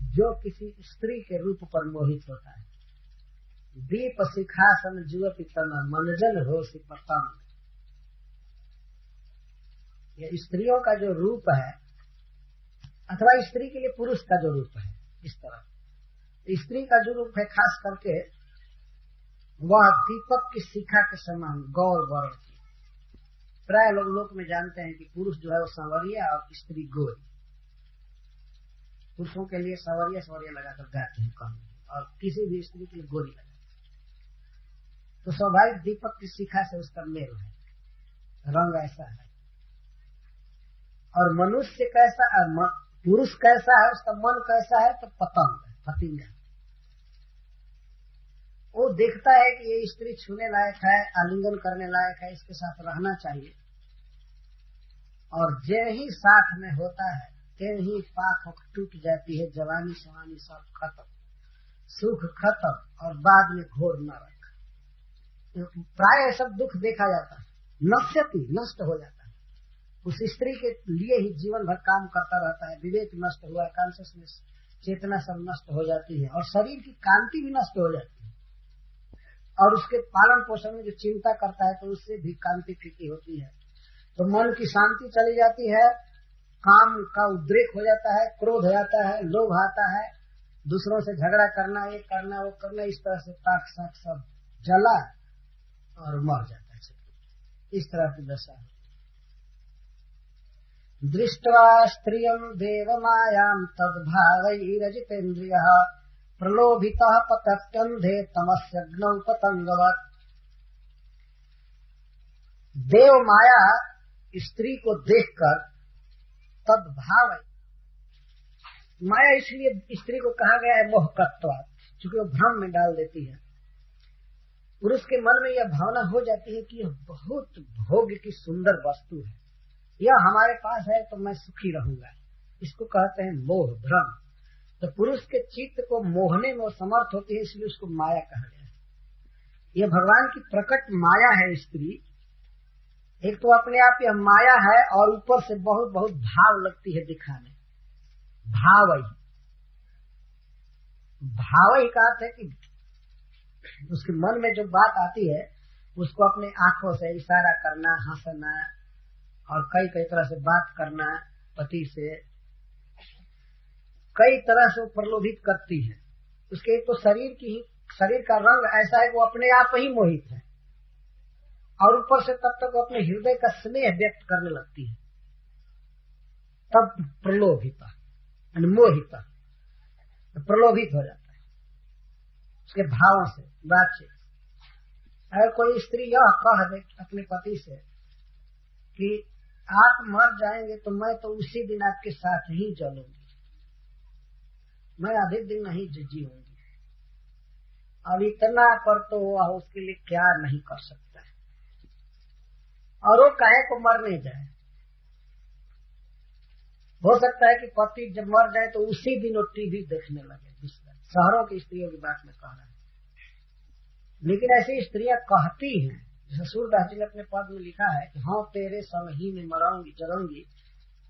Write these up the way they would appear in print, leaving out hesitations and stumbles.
जो किसी स्त्री के रूप पर मोहित होता है। दीप शिखासन जुवति तन मनजन होसी पतंग। ये स्त्रियों का जो रूप है अथवा स्त्री के लिए पुरुष का जो रूप है, इस तरह स्त्री का जो रूप है खास करके वह दीपक की शिखा के समान गौर वर्ण की। प्राय लोग में जानते हैं कि पुरुष जो है वो सांवरिया और स्त्री गोरी। पुरुषों के लिए सांवरिया सांवरिया लगाकर गाते हैं कम, और किसी भी स्त्री के लिए गोरी लगाते हैं। तो स्वाभाविक दीपक की शिखा से उसका मेल है, रंग ऐसा है। और मनुष्य कैसा है, पुरुष कैसा है, उसका मन कैसा है, तो पतंग है, पतिंगा। वो देखता है कि ये स्त्री छूने लायक है, आलिंगन करने लायक है, इसके साथ रहना चाहिए। और जे ही साथ में होता है ते ही पाख टूट जाती है, जवानी सवानी सब खत्म, सुख खत्म, और बाद में घोर नरक। प्राय सब दुख देखा जाता है, नश्यति नष्ट हो जाता है। उस स्त्री के लिए ही जीवन भर काम करता रहता है। विवेक नष्ट हुआ, कॉन्शियसनेस, चेतना सब नष्ट हो जाती है, और शरीर की कांति भी नष्ट हो जाती है। और उसके पालन पोषण में जो चिंता करता है तो उससे भी कांति फीकी होती है। तो मन की शांति चली जाती है, काम का उद्रेक हो जाता है, क्रोध हो जाता है, लोभ आता है, दूसरों से झगड़ा करना, ये करना वो करना, इस तरह से ताक साक सब जला और मर जाता है। इस तरह की दशा है। दृष्ट्वा स्त्रियं देवमायां तद्भावैरजितेन्द्रियः प्रलोभितः पतत्यन्धे तमस्यग्नौ पतंगवत्। देव माया स्त्री को देखकर तद्भाव, माया इसलिए स्त्री को कहा गया है मोहकत्वात्, चूंकि वो भ्रम में डाल देती है। पुरुष के मन में यह भावना हो जाती है कि यह बहुत भोग की सुंदर वस्तु है, यह हमारे पास है तो मैं सुखी रहूंगा। इसको कहते हैं मोह, भ्रम। तो पुरुष के चित्त को मोहने में समर्थ होती है, इसलिए उसको माया कहा गया है। यह भगवान की प्रकट माया है स्त्री। एक तो अपने आप यह माया है, और ऊपर से बहुत बहुत भाव लगती है दिखाने। भाव ही का अर्थ है कि उसके मन में जो बात आती है उसको अपने आंखों से इशारा करना, हंसना, और कई कई तरह से बात करना, पति से कई तरह से वो प्रलोभित करती है। उसके एक तो शरीर का रंग ऐसा है कि वो अपने आप ही मोहित है, और ऊपर से तब तक वो अपने हृदय का स्नेह व्यक्त करने लगती है, तब प्रलोभिता मोहिता, प्रलोभित हो जाता है उसके भावों से, बातचीत। अगर कोई स्त्री यह कह दे अपने पति से कि आप मर जाएंगे तो मैं तो उसी दिन आपके साथ ही जलूंगी, मैं अधिक दिन नहीं जीऊंगी, अब इतना पर तो वह उसके लिए क्या नहीं कर सकता है, और वो काहे को मरने जाए। हो सकता है कि पति जब मर जाए तो उसी दिन वो टीवी देखने लगे। दूसरा शहरों की स्त्रियों की बात में कह रहा है, लेकिन ऐसी स्त्रियां कहती हैं, जैसे सूरदास जी ने अपने पद में लिखा है कि हाँ तेरे संग ही में मराऊंगी जरूंगी,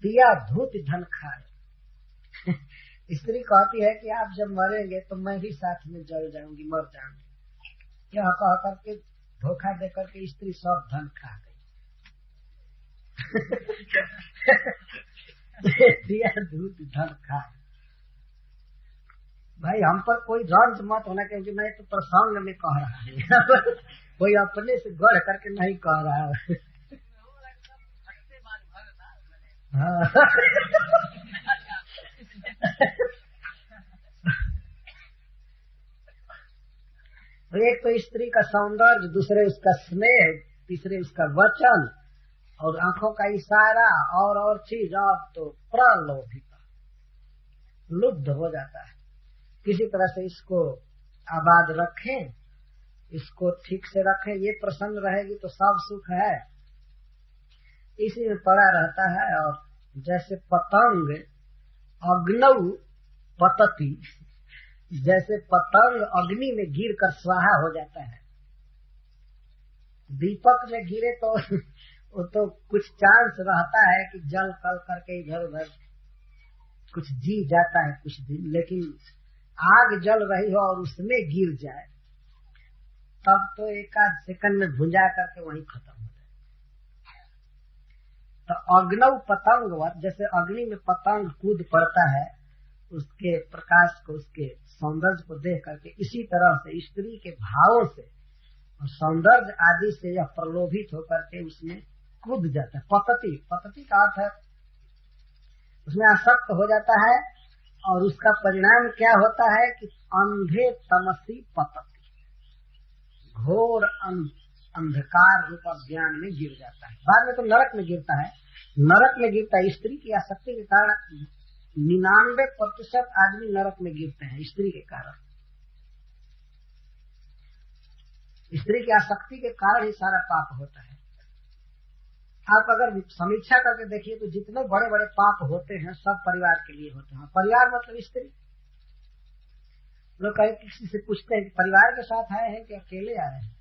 दिया धूत धन खाए। स्त्री कहती है कि आप जब मरेंगे तो मैं भी साथ में जल जाऊंगी, मर जाऊंगी। यह कह करके धोखा दे करके स्त्री सब धन खा गई। दिया धूत धन खाए। भाई हम पर कोई रंज मत होना, क्योंकि मैं तो प्रसंग में कह रहा हूँ, कोई अपने से गढ़ करके नहीं कह रहा है। एक तो स्त्री का सौंदर्य, दूसरे उसका स्नेह, तीसरे उसका वचन, और आंखों का इशारा, और चीज, अब तो प्रलोभिता, लुब्ध हो जाता है। किसी तरह से इसको आबाद रखें, इसको ठीक से रखें, ये प्रसन्न रहेगी तो सब सुख है, इसी में पड़ा रहता है। और जैसे पतंग अग्नौ पतति, जैसे पतंग अग्नि में गिर कर स्वाहा हो जाता है, दीपक में गिरे तो वो तो कुछ चांस रहता है कि जल कल करके इधर उधर कुछ जी जाता है कुछ दिन, लेकिन आग जल रही हो और उसमें गिर जाए तब तो एक आध सेकंड में भुंजा करके वहीं खत्म हो जाए। तो अग्नौ पतंग, जैसे अग्नि में पतंग कूद पड़ता है उसके प्रकाश को, उसके सौंदर्य को देख करके, इसी तरह से स्त्री के भावों से और सौंदर्य आदि से यह प्रलोभित होकर के उसमें कूद जाता है। पतति का अर्थ है उसमें आसक्त हो जाता है, और उसका परिणाम क्या होता है कि अंधे तमसी पतति, घोर अंधकार रूप अज्ञान में गिर जाता है। बाद में तो नरक में गिरता है, नरक में गिरता है। स्त्री की आसक्ति के कारण 99% आदमी नरक में गिरते हैं, स्त्री के कारण। स्त्री की आसक्ति के कारण ही सारा पाप होता है। आप अगर समीक्षा करके देखिए तो जितने बड़े बड़े पाप होते हैं सब परिवार के लिए होते हैं। परिवार मतलब स्त्री। लोग कहीं किसी से पूछते हैं कि परिवार के साथ आए हैं कि अकेले आए हैं,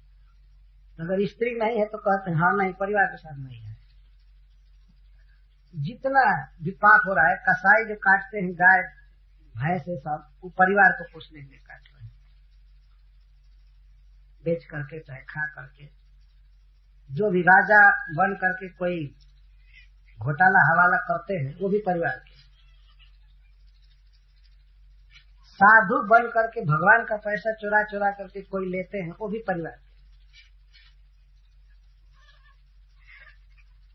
अगर स्त्री नहीं है तो कहते हैं हाँ नहीं, परिवार के साथ नहीं है। जितना भी पाप हो रहा है, कसाई जो काटते हैं गाय भैंस सब, वो परिवार को पोषने के लिए काट रहे हैं, बेच करके चाहे खा करके। जो भी राजा बन करके कोई घोटाला हवाला करते हैं वो भी परिवार के। साधु बन करके भगवान का पैसा चुरा चुरा करके कोई लेते हैं वो भी परिवार के।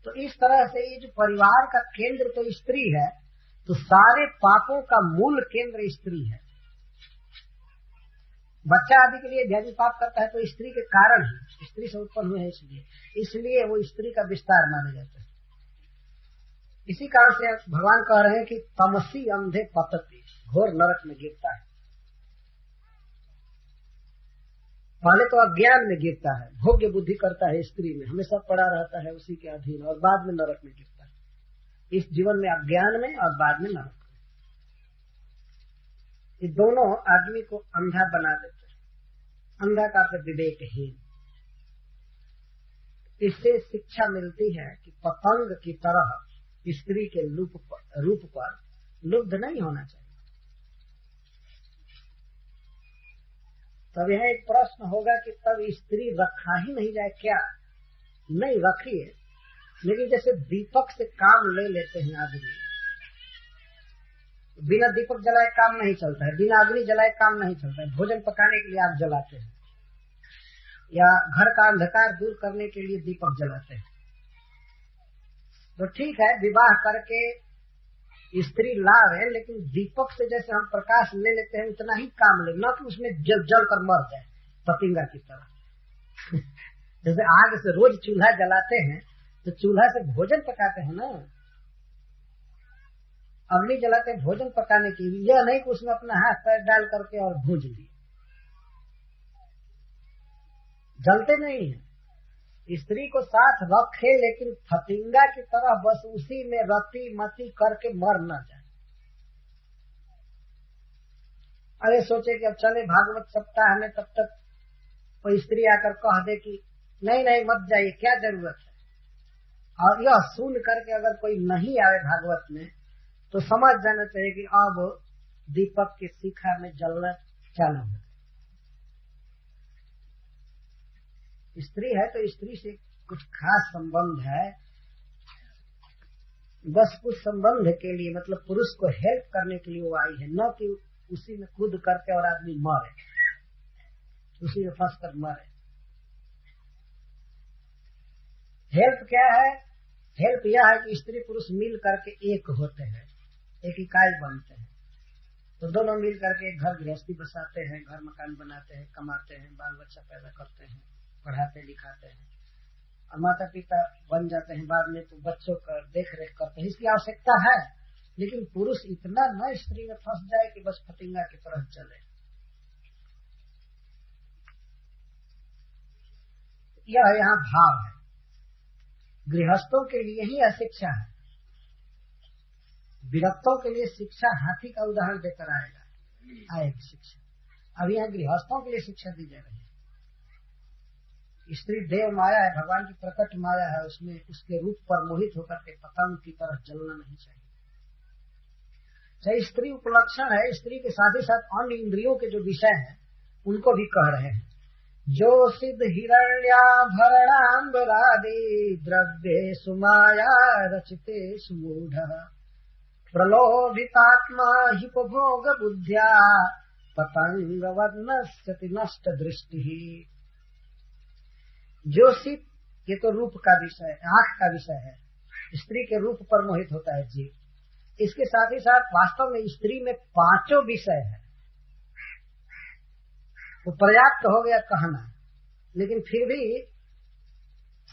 तो इस तरह से ये जो परिवार का केंद्र तो स्त्री है, तो सारे पापों का मूल केंद्र स्त्री है। बच्चा आदि के लिए यदि पाप करता है तो स्त्री के कारण ही, स्त्री से उत्पन्न हुए हैं, इसलिए वो स्त्री का विस्तार माना जाता है। इसी कारण से भगवान कह रहे हैं कि तमसी अंधे पतति, घोर नरक में गिरता है। पहले तो अज्ञान में गिरता है, भोग्य बुद्धि करता है स्त्री में, हमेशा पड़ा रहता है उसी के अधीन, और बाद में नरक में गिरता है। इस जीवन में अज्ञान में और बाद में नरक में। ये दोनों आदमी को अंधा बना देते हैं। अंधा का अर्थ विवेकहीन। इससे शिक्षा मिलती है कि पतंग की तरह स्त्री के रूप पर लुब्ध नहीं होना चाहिए। तब यह एक प्रश्न होगा कि तब स्त्री रखा ही नहीं जाए क्या? नहीं, रखिए, लेकिन जैसे दीपक से काम ले लेते हैं आदमी, बिना दीपक जलाए काम नहीं चलता है, बिना अग्नि जलाए काम नहीं चलता है। भोजन पकाने के लिए आप जलाते हैं, या घर का अंधकार दूर करने के लिए दीपक जलाते हैं। तो ठीक है, विवाह करके स्त्री लाभ है, लेकिन दीपक से जैसे हम प्रकाश ले लेते हैं उतना ही काम ले, न कि उसमें जल कर मर जाए पतिंगा की तरह। जैसे आग से रोज चूल्हा जलाते हैं तो चूल्हा से भोजन पकाते हैं ना, अग्नि जलाते हैं भोजन पकाने की, यह नहीं कि उसमें अपना हाथ पैर डाल करके और भूंज लिए। जलते नहीं है। स्त्री को साथ रखे, लेकिन फतिंगा की तरह बस उसी में रति मती करके मर न जाए। अरे सोचे कि अब चले भागवत सप्ताह में, तब तक कोई स्त्री आकर कह दे कि नहीं नहीं मत जाइए, क्या जरूरत है। और यह सुन करके अगर कोई नहीं आए भागवत में तो समझ जाना चाहिए कि अब दीपक की शिखा में जलना चालू है। स्त्री है तो स्त्री से कुछ खास संबंध है, बस कुछ संबंध के लिए, मतलब पुरुष को हेल्प करने के लिए वो आई है, न कि उसी में कूद करके और आदमी मरे, उसी में फंस कर मरे। हेल्प क्या है? हेल्प यह है कि स्त्री पुरुष मिल करके एक होते हैं, एक इकाई बनते हैं। तो दोनों मिल करके एक घर गृहस्थी बसाते हैं, घर मकान बनाते हैं, कमाते हैं, बाल बच्चा पैदा करते हैं, पढ़ाते लिखाते हैं, और माता पिता बन जाते हैं बाद में, तो बच्चों का देख रेख करते हैं। इसकी आवश्यकता है, लेकिन पुरुष इतना न स्त्री में फंस जाए कि बस फतिंगा की तरह चले। यह यहाँ भाव है। गृहस्थों के लिए ही शिक्षा है, विरक्तों के लिए शिक्षा हाथी का उदाहरण देकर आएगी शिक्षा। अब यहाँ गृहस्थों के लिए शिक्षा दी जा रही है। स्त्री देव माया है, भगवान की प्रकट माया है, उसमें उसके रूप पर मोहित होकर के पतंग की तरह जलना नहीं चाहिए। चाहे स्त्री उपलक्षण है, स्त्री के साथ ही साथ अन्य इंद्रियों के जो विषय हैं उनको भी कह रहे हैं। जो सिद्ध हिरण्याभरणाम्बरादि द्रव्ये सुमाया रचिते सुमूढ़ प्रलोभितात्मा हिपभोग बुद्ध्या पतंग वदनस्यति नष्ट दृष्टि। जो सिद्ध, ये तो रूप का विषय, आंख का विषय है, स्त्री के रूप पर मोहित होता है जीव। इसके साथ ही साथ वास्तव में स्त्री में 5 विषय है, तो पर्याप्त हो गया कहना, लेकिन फिर भी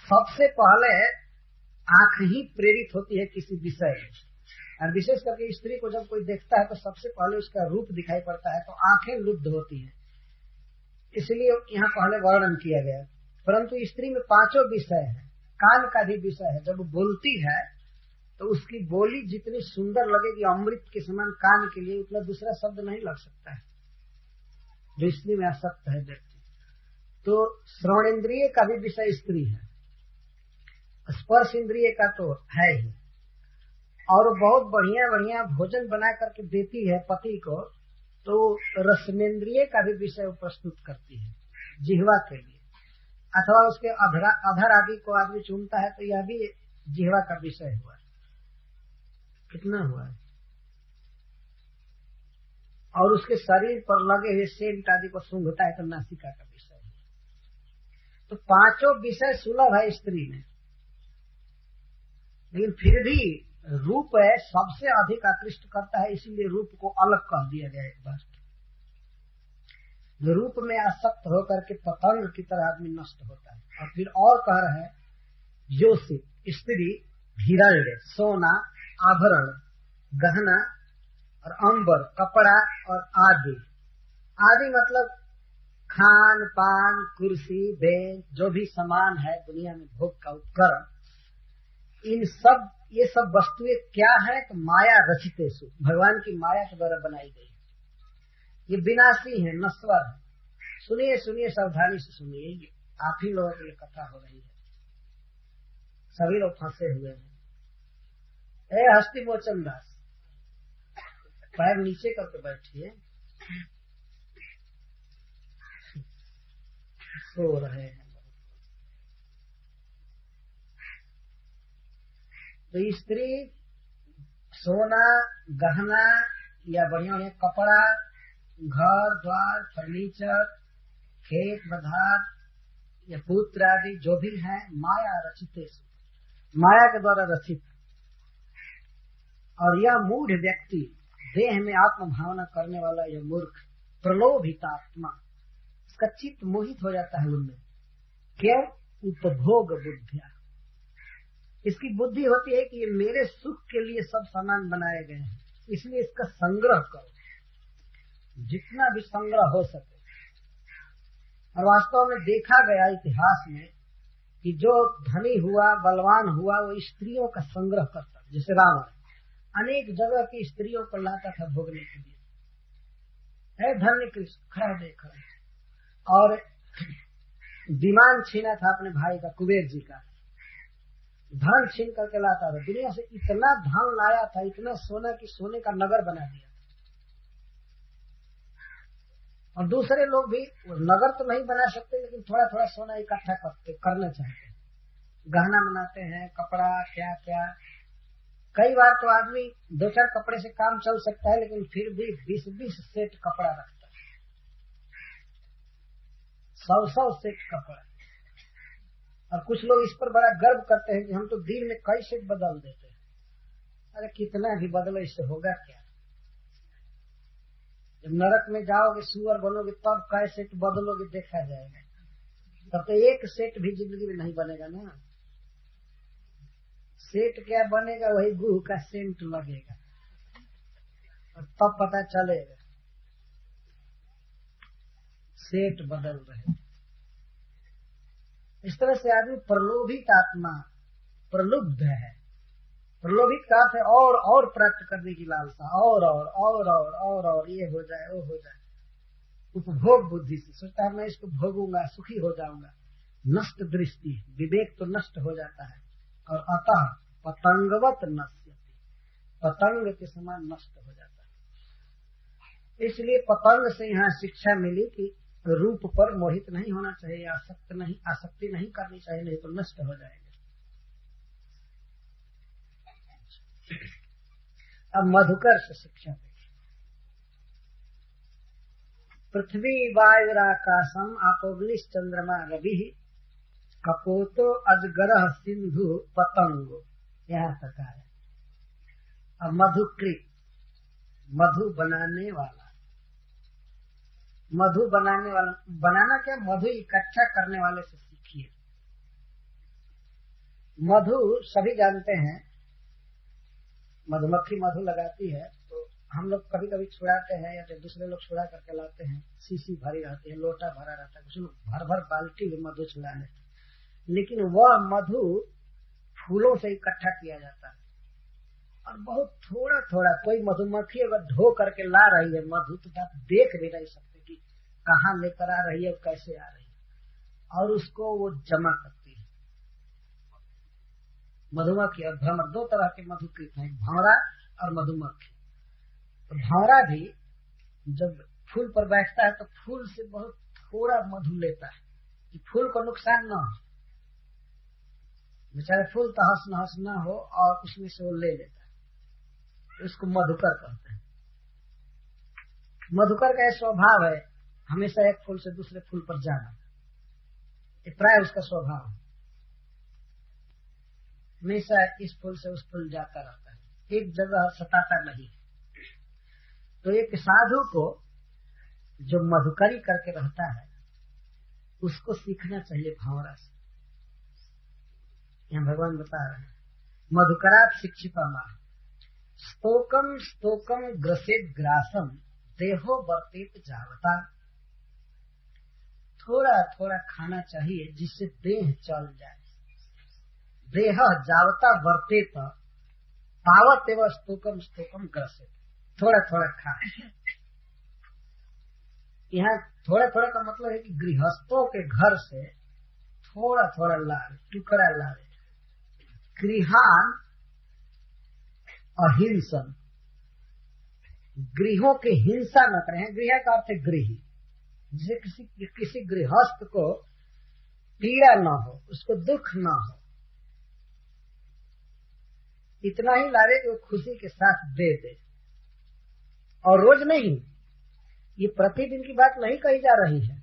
सबसे पहले आंख ही प्रेरित होती है किसी विषय में। और विशेष करके स्त्री को जब कोई देखता है तो सबसे पहले उसका रूप दिखाई पड़ता है, तो आंखें लुब्ध होती हैं, इसलिए यहाँ पहले वर्णन किया गया। परंतु स्त्री में 5 विषय है, कान का भी विषय है। जब बोलती है तो उसकी बोली जितनी सुंदर लगेगी, अमृत के समान, कान के लिए उतना दूसरा शब्द नहीं लग सकता है जो स्त्री में आसक्त है व्यक्ति। तो श्रवणेन्द्रिय का भी विषय स्त्री है, स्पर्श इंद्रिय का तो है ही, और बहुत बढ़िया बढ़िया भोजन बना करके देती है पति को, तो रसनेन्द्रिय का भी विषय प्रस्तुत करती है जिह्वा के लिए, अथवा उसके अधर आदि को आदमी चूमता है तो यह भी जिह्वा का विषय हुआ। कितना हुआ है? और उसके शरीर पर लगे हुए सेंट आदि को सूंघता है तो नासिका का विषय है। तो 5 विषय सुलभ है स्त्री में, लेकिन फिर भी रूप है सबसे अधिक आकृष्ट करता है, इसीलिए रूप को अलग कह दिया गया एक बार। रूप में आसक्त होकर के पतंग की तरह आदमी नष्ट होता है। और फिर और कह रहे हैं जो स्त्री हिरण्य, सोना, आभरण, गहना और अंबर, कपड़ा और आदि। आदि मतलब खान पान, कुर्सी, बेंच, जो भी सामान है दुनिया में भोग का उपकरण, इन सब, ये सब वस्तुएं क्या है? तो माया रचितेषु, भगवान की माया के द्वारा बनाई गई। ये विनाशी है, नश्वर है। सुनिए सुनिए, सावधानी से सुनिए, आप ही लोगों के लिए कथा हो रही है, सभी लोग फंसे हुए हैं। ए हस्ती मोचन दास, पैर नीचे करके बैठिए, सो रहे हैं। तो स्त्री सोना, गहना या बढ़िया बढ़िया कपड़ा, घर द्वार, फर्नीचर, खेत बधार या पुत्र आदि जो भी है, माया रचितेषु, माया के द्वारा रचित। और यह मूढ़ व्यक्ति, देह में आत्म भावना करने वाला यह मूर्ख, प्रलोभित आत्मा, इसका चित्त मोहित हो जाता है उनमें। क्यों? उपभोग बुद्धिया, इसकी बुद्धि होती है कि ये मेरे सुख के लिए सब सामान बनाए गए हैं, इसलिए इसका संग्रह करो, जितना भी संग्रह हो सके। और वास्तव में देखा गया इतिहास में कि जो धनी हुआ, बलवान हुआ, वो स्त्रियों का संग्रह करता, जैसे रावण अनेक जगह की स्त्रियों को लाता था भोगने के लिए। है धन्य कृष्ण, खड़ा देख रहे। और विमान छीना था अपने भाई का, कुबेर जी का, धन छीन करके लाता था। दुनिया से इतना धन लाया था, इतना सोना की सोने का नगर बना दिया। और दूसरे लोग भी नगर तो नहीं बना सकते, लेकिन थोड़ा थोड़ा सोना इकट्ठा करना चाहते हैं, गहना बनाते हैं, कपड़ा क्या क्या। कई बार तो आदमी 2-4 कपड़े से काम चल सकता है, लेकिन फिर भी 20-20 सेट कपड़ा रखता है, 100-100 सेट कपड़ा। और कुछ लोग इस पर बड़ा गर्व करते हैं कि हम तो दिन में कई सेट बदल देते हैं। अरे कितना भी बदलो, इससे होगा क्या? जब नरक में जाओगे, सुअर बनोगे, तब कई सेट बदलोगे देखा जाएगा। तब तो एक सेट भी जिंदगी में नहीं बनेगा ना। सेट क्या बनेगा? वही गुह का सेंट लगेगा, और तब पता चलेगा सेट बदल रहे। इस तरह से आदमी प्रलोभित आत्मा, प्रलुब्ध है। प्रलोभित का अर्थ है और प्राप्त करने की लालसा, और ये हो जाए, वो हो जाए। उपभोग बुद्धि से सोचता है मैं इसको भोगूंगा, सुखी हो जाऊंगा। नष्ट दृष्टि, विवेक तो नष्ट हो जाता है। और अतः पतंगवत नश्यति, पतंग के समान नष्ट हो जाता है। इसलिए पतंग से यहाँ शिक्षा मिली कि रूप पर मोहित नहीं होना चाहिए, आसक्ति नहीं करनी चाहिए, नहीं तो नष्ट हो जाएगा। अब मधुकर से शिक्षा देखिए। पृथ्वी वायुराकाशम आपोग्निश चंद्रमा रवि कपोतो अजगरह सिंधु पतंगो, यहाँ तक आया। अब मधुकृत, मधु बनाने वाला, मधु बनाने वाला, बनाना क्या, मधु इकट्ठा करने वाले से सीखिए। मधु सभी जानते हैं, मधुमक्खी मधु लगाती है तो हम लोग कभी कभी छुड़ाते हैं या फिर दूसरे लोग छुड़ा करके लाते हैं, शीशी भरी रहती है, लोटा भरा रहता है, कुछ लोग भर भर बाल्टी में मधु छुड़ा लेते हैं। लेकिन वह मधु फूलों से इकट्ठा किया जाता है और बहुत थोड़ा थोड़ा, कोई मधुमक्खी अगर ढो करके ला रही है मधु तो आप देख भी नहीं सकते कि कहाँ लेकर आ रही है और कैसे आ रही है, और उसको वो जमा करती है। मधुमक्खी और भ्रमर दो तरह के मधुकृत हैं, भंवरा और मधुमक्खी। तो भंवरा भी जब फूल पर बैठता है तो फूल से बहुत थोड़ा मधु लेता है कि फूल को नुकसान न हो, बेचारे फूल तहस नहस न हो, और उसमें से वो ले लेता है। इसको मधुकर कहते हैं। मधुकर का यह स्वभाव है हमेशा एक फूल से दूसरे फूल पर जाना, ये प्राय उसका स्वभाव है, हमेशा इस फूल से उस फूल जाता रहता है, एक जगह सताता नहीं। तो एक साधु को जो मधुकरी करके रहता है उसको सीखना चाहिए भंवरा से। यहाँ भगवान बता रहे हैं, मधुकरात् शिक्षिता माह स्तोकम स्तोकम ग्रसेत ग्रासम देहो वर्तेत जावता। थोड़ा थोड़ा खाना चाहिए जिससे देह चल जाए। देह जावता वर्तेत पावत एवं स्तोकम स्तोकम ग्रसेत, थोड़ा थोड़ा खा। यहाँ थोड़ा थोड़ा का मतलब है कि गृहस्थों के घर से थोड़ा थोड़ा लावे, टुकड़ा लावे। गृहान अहिंसन, गृहों की हिंसा न करें। गृह का अर्थ है गृही, जिसे किसी गृहस्थ को पीड़ा न हो, उसको दुख न हो, इतना ही लावे कि वो खुशी के साथ दे दे। और रोज नहीं, ये प्रतिदिन की बात नहीं कही जा रही है।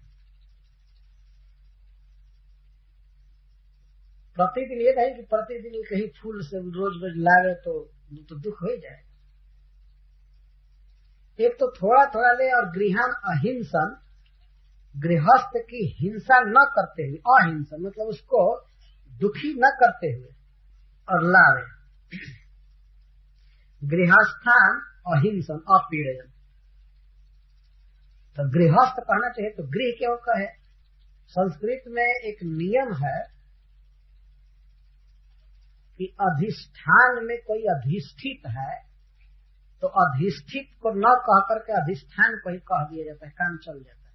प्रतिदिन ये नहीं कि प्रतिदिन कहीं फूल से रोज रोज लावे तो दुख हो जाए। एक तो थोड़ा थोड़ा ले, और गृहान अहिंसन, गृहस्थ की हिंसा न करते हुए, अहिंसन मतलब उसको दुखी न करते हुए, और लावे। गृहस्थान अहिंसन अपीड़न। तो गृहस्थ कहना चाहिए तो गृह क्यों कहे। संस्कृत में एक नियम है कि अधिष्ठान में कोई अधिष्ठित है तो अधिष्ठित को न कह करके अधिष्ठान को ही कह दिया जाता है, काम चल जाता है।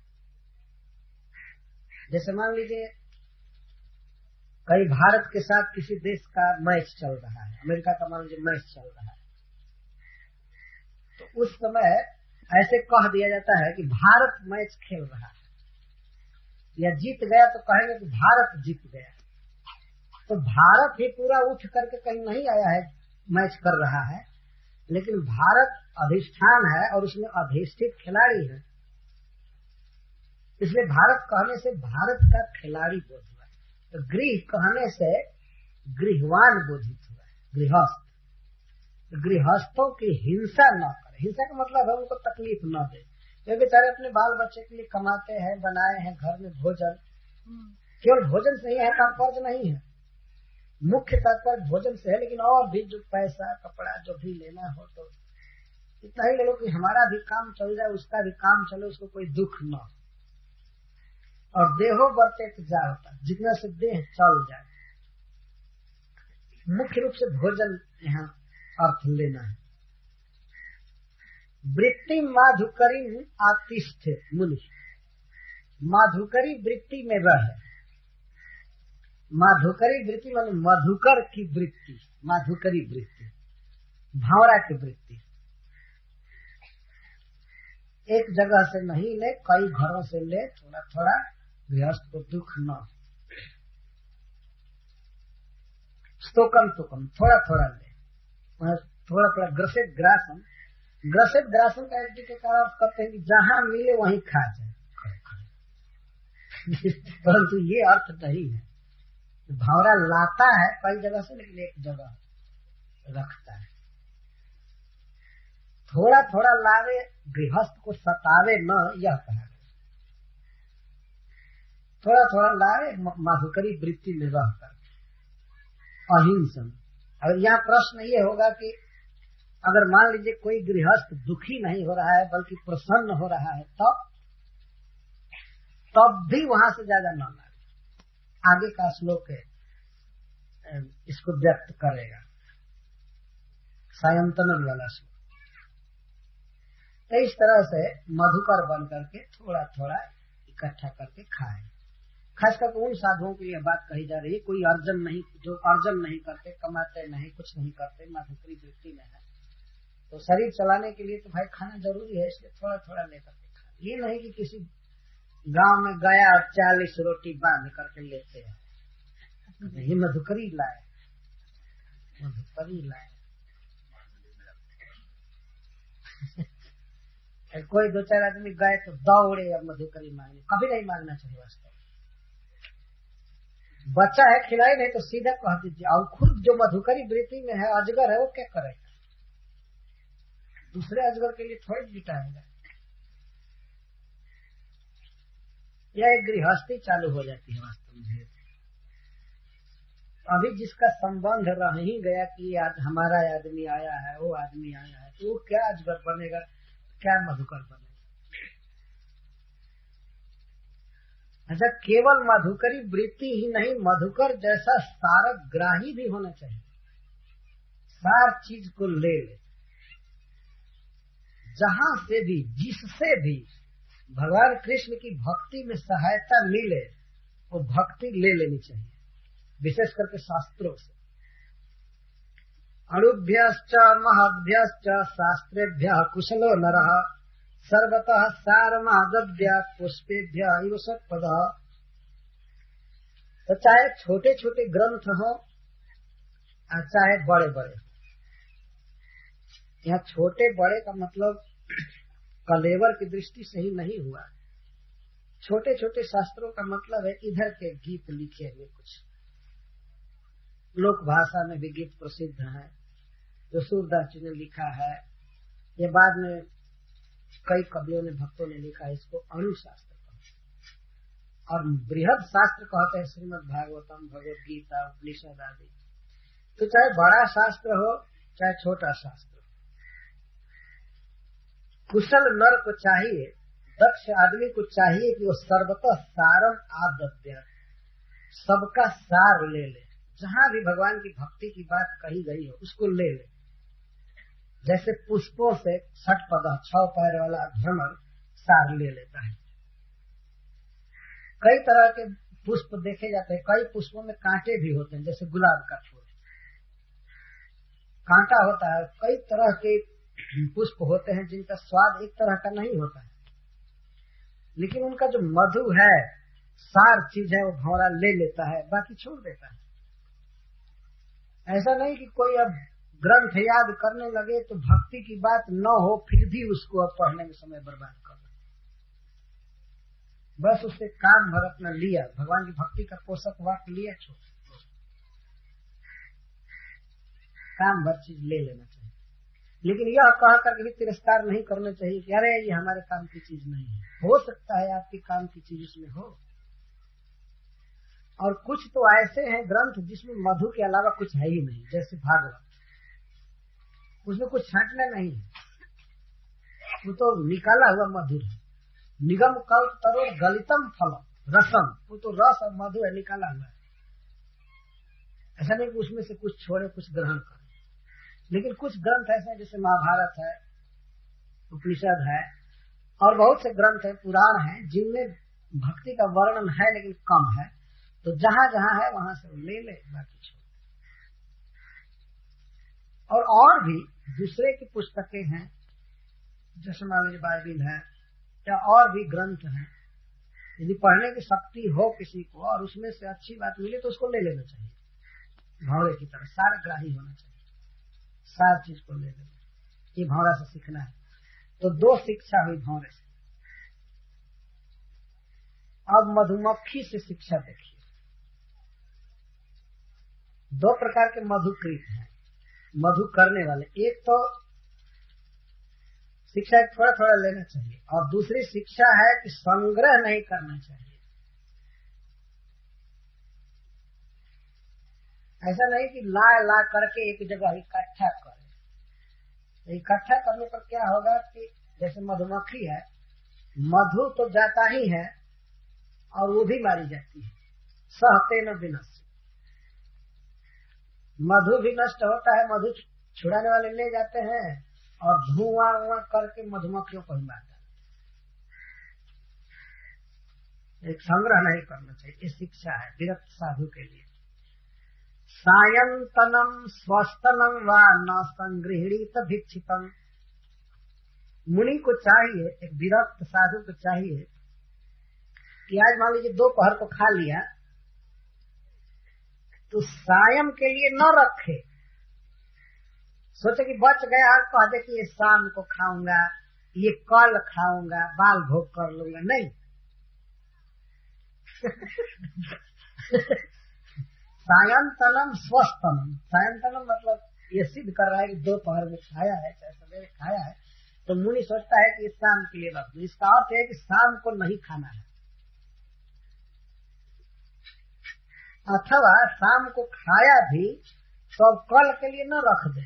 जैसे मान लीजिए कहीं भारत के साथ किसी देश का मैच चल रहा है, अमेरिका का मान लीजिए मैच चल रहा है, तो उस समय ऐसे कह दिया जाता है कि भारत मैच खेल रहा है, या जीत गया तो कहेंगे कि भारत जीत गया। तो भारत ही पूरा उठ करके कहीं नहीं आया है, मैच कर रहा है, लेकिन भारत अधिष्ठान है और उसमें अधिष्ठित खिलाड़ी है, इसलिए भारत कहने से भारत का खिलाड़ी बोध हुआ है। तो गृह कहने से गृहवान बोधित हुआ है, गृहस्थ। तो गृहस्थों की हिंसा न करे। हिंसा का मतलब है उनको तकलीफ न दे। वे बेचारे अपने बाल बच्चे के लिए कमाते हैं, बनाए हैं घर में भोजन, केवल भोजन से ही है, तात्पर्य नहीं है, मुख्य तात्पर्य भोजन से है, लेकिन और भी जो पैसा कपड़ा जो भी लेना हो तो इतना ही ले लो कि हमारा भी काम चल जाए, उसका भी काम चले, उसको कोई दुख न हो। और देहो बढ़ते तो जा होता, जितना से देह चल जाए। मुख्य रूप से भोजन यहाँ अर्थ लेना है। वृत्ति माधुकरी आतिष्ठ मुनि, माधुकरी वृत्ति में रहे। माधुकरी वृत्ति मान मधुकर की वृत्ति, माधुकरी वृत्ति, भावरा की वृत्ति। एक जगह से नहीं ले, कई घरों से ले, थोड़ा थोड़ा, गृहस्थ को दुख न। स्तोकम तुकम, थोड़ा थोड़ा ले, थोड़ा थोड़ा। ग्रसित ग्रासम, ग्रसित ग्रासम का के कारण कहते हैं कि जहां मिले वहीं खा जाए, परंतु ये अर्थ नहीं है। भंवरा लाता है कई जगह से, लेकिन एक जगह रखता है। थोड़ा थोड़ा लावे, गृहस्थ को सतावे न, यह कहा। थोड़ा थोड़ा लावे, माधुकरी वृत्ति में रहकर, अहिंसन। और यहाँ प्रश्न ये होगा कि अगर मान लीजिए कोई गृहस्थ दुखी नहीं हो रहा है बल्कि प्रसन्न हो रहा है, तब भी वहां से ज्यादा न लावे। आगे का श्लोक है इसको व्यक्त करेगा, सायंतन वाला श्लोक। तो इस तरह से मधुकर बन करके थोड़ा थोड़ा इकट्ठा करके खाएं। खासकर उन साधुओं के लिए बात कही जा रही है, कोई अर्जन नहीं, जो अर्जन नहीं करते, कमाते नहीं, कुछ नहीं करते, माधुकरी वृत्ति में है, तो शरीर चलाने के लिए तो भाई खाना जरूरी है, इसलिए थोड़ा थोड़ा लेकर के खा। ये नहीं कि किसी गांव में गया और 40 रोटी बांध करके लेते हैं, नहीं, मधुकरी लाए, मधुकरी लाए। कोई दो चार आदमी गए तो दौड़े और मधुकरी मांगने, कभी नहीं मांगना चाहिए। वास्तव बच्चा है, खिलाई नहीं तो सीधा कह दीजिए। और खुद जो मधुकरी वृत्ति में है, अजगर है, वो क्या करेगा? दूसरे अजगर के लिए थोड़ी जुटाएगा। यह एक गृहस्थी चालू हो जाती है वास्तव में। अभी जिसका संबंध रह ही गया कि आज हमारा आदमी आया है, वो आदमी आया है, तो वो क्या अजगर बनेगा, क्या मधुकर बनेगा? अच्छा, केवल मधुकरी वृत्ति ही नहीं, मधुकर जैसा सारक ग्राही भी होना चाहिए। सार चीज को ले ले, जहां से भी, जिससे भी भगवान कृष्ण की भक्ति में सहायता मिले, वो भक्ति ले लेनी चाहिए, विशेष करके शास्त्रों से। अणुभ्यश्च महद्भ्यश्च शास्त्रेभ्यः कुशलो नरः सर्वतः सारमादद्यात् पुष्पेभ्यः इव सत्पदः। तो चाहे छोटे छोटे ग्रंथ हो और चाहे बड़े बड़े। यहाँ छोटे बड़े का मतलब कलेवर की दृष्टि से ही नहीं हुआ। छोटे छोटे शास्त्रों का मतलब है इधर के गीत लिखे हुए, कुछ लोक भाषा में भी गीत प्रसिद्ध है, जो सूरदास जी ने लिखा है, ये बाद में कई कवियों ने, भक्तों ने लिखा है। इसको अणुशास्त्र कहते हैं। और बृहद शास्त्र कहते हैं श्रीमद् भागवतम, भगवद गीता, उपनिषद आदि। तो चाहे बड़ा शास्त्र हो चाहे छोटा शास्त्र हो, कुशल नर को चाहिए, दक्ष आदमी को चाहिए कि वो सर्वतः सारम आदद्य, सबका सार ले ले। जहां भी भगवान की भक्ति की बात कही गई हो उसको ले ले। जैसे पुष्पों से षटपद, 6 पैर वाला भ्रमर सार ले लेता है। कई तरह के पुष्प देखे जाते हैं, कई पुष्पों में कांटे भी होते हैं, जैसे गुलाब का फूल कांटा होता है। कई तरह के पुष्प होते हैं जिनका स्वाद एक तरह का नहीं होता है, लेकिन उनका जो मधु है, सार चीज है, वो भंवरा ले लेता है, बाकी छोड़ देता है। ऐसा नहीं कि कोई अब ग्रंथ याद करने लगे तो भक्ति की बात न हो, फिर भी उसको अब पढ़ने में समय बर्बाद कर दे। बस उससे काम भर अपना लिया, भगवान की भक्ति का पोषक वाक्य लिया, छोड़ काम भर चीज ले लेना चाहिए। लेकिन यह कह करके भी तिरस्कार नहीं करना चाहिए कि अरे ये हमारे काम की चीज नहीं है। हो सकता है आपके काम की चीज उसमें हो। और कुछ तो ऐसे हैं ग्रंथ जिसमें मधु के अलावा कुछ है ही नहीं, जैसे भागवत, उसमें कुछ छांटना नहीं है, वो तो निकाला हुआ मधुर है। निगम कल्प तरो गलितम फलम रसम, वो तो रस और मधु है, निकाला हुआ है। ऐसा नहीं कि उसमें से कुछ छोड़े कुछ ग्रहण करे। लेकिन कुछ ग्रंथ ऐसे हैं, जैसे महाभारत है, उपनिषद है, और बहुत से ग्रंथ है, पुराण है, जिनमें भक्ति का वर्णन है लेकिन कम है। तो जहां जहां है वहां से ले ले, बाकी छोड़। और भी दूसरे की पुस्तकें हैं, जैसे मान लीजिए बाइबिल है, या और भी ग्रंथ हैं, यदि पढ़ने की शक्ति हो किसी को और उसमें से अच्छी बात मिले तो उसको ले लेना चाहिए। भौरे की तरह सारग्राही होना चाहिए, सार चीज को ले लेना, ये भौरा से सीखना है। तो 2 शिक्षा हुई भौरे से। अब मधुमक्खी से शिक्षा देखिए। 2 प्रकार के मधुकृत हैं, मधु करने वाले। एक तो शिक्षा थोड़ा थोड़ा लेना चाहिए, और दूसरी शिक्षा है कि संग्रह नहीं करना चाहिए। ऐसा नहीं कि ला करके एक जगह इकट्ठा करें। इकट्ठा करने पर क्या होगा कि जैसे मधुमक्खी है, मधु तो जाता ही है और वो भी मारी जाती है। सहते न विनष्ट, मधु भी नष्ट होता है, मधु छुड़ाने वाले ले जाते हैं और धुआं करके मधुमक्खियों को ही मारता है। एक संग्रह नहीं करना चाहिए, ये शिक्षा है विरक्त साधु के लिए। सायंतनम स्वस्तनम व न संगृहीत भिक्षितम। मुनि को चाहिए, एक विरक्त साधु को चाहिए कि आज मान लीजिए दोपहर को खा लिया तो सायं के लिए न रखे। सोचे कि बच गया कह दे कि ये शाम को खाऊंगा, ये कल खाऊंगा, बाल भोग कर लूंगा, नहीं। सायंतनम स्वस्तनम, सायंतनम मतलब ये सिद्ध कर रहा है कि दोपहर में खाया है चाहे सवेरे खाया है, तो मुनि सोचता है कि ये शाम के लिए रख दो। इसका अर्थ है कि शाम को नहीं खाना है, अथवा शाम को खाया भी तो अब कल के लिए न रख दे।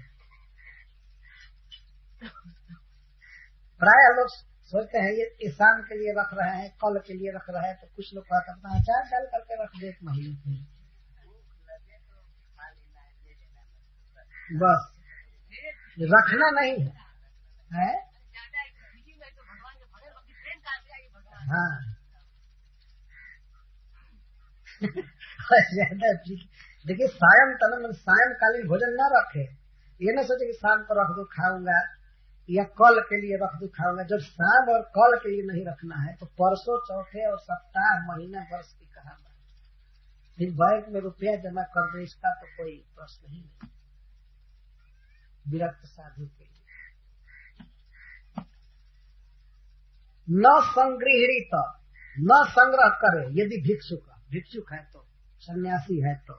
प्राय लोग सोचते हैं ये शाम के लिए रख रहे हैं, कल के लिए रख रहे हैं, तो कुछ लोग कहते हैं अचार डाल करके रख दे 1 महीने के लिए, बस रखना नहीं है, हाँ। देखिए सायंतनम सायंकालीन भोजन न रखे, ये न सोचे कि शाम को रख दो खाऊंगा या कल के लिए रख दो खाऊंगा। जब शाम और कल के लिए नहीं रखना है तो परसों, चौथे और सप्ताह, महीना, वर्ष की कहा बात। फिर बैंक में रुपया जमा कर दो, इसका तो कोई प्रश्न ही नहीं विरक्त साधु के लिए। न संगृहीत, न संग्रह करे यदि भिक्षुक है तो, सन्यासी है तो।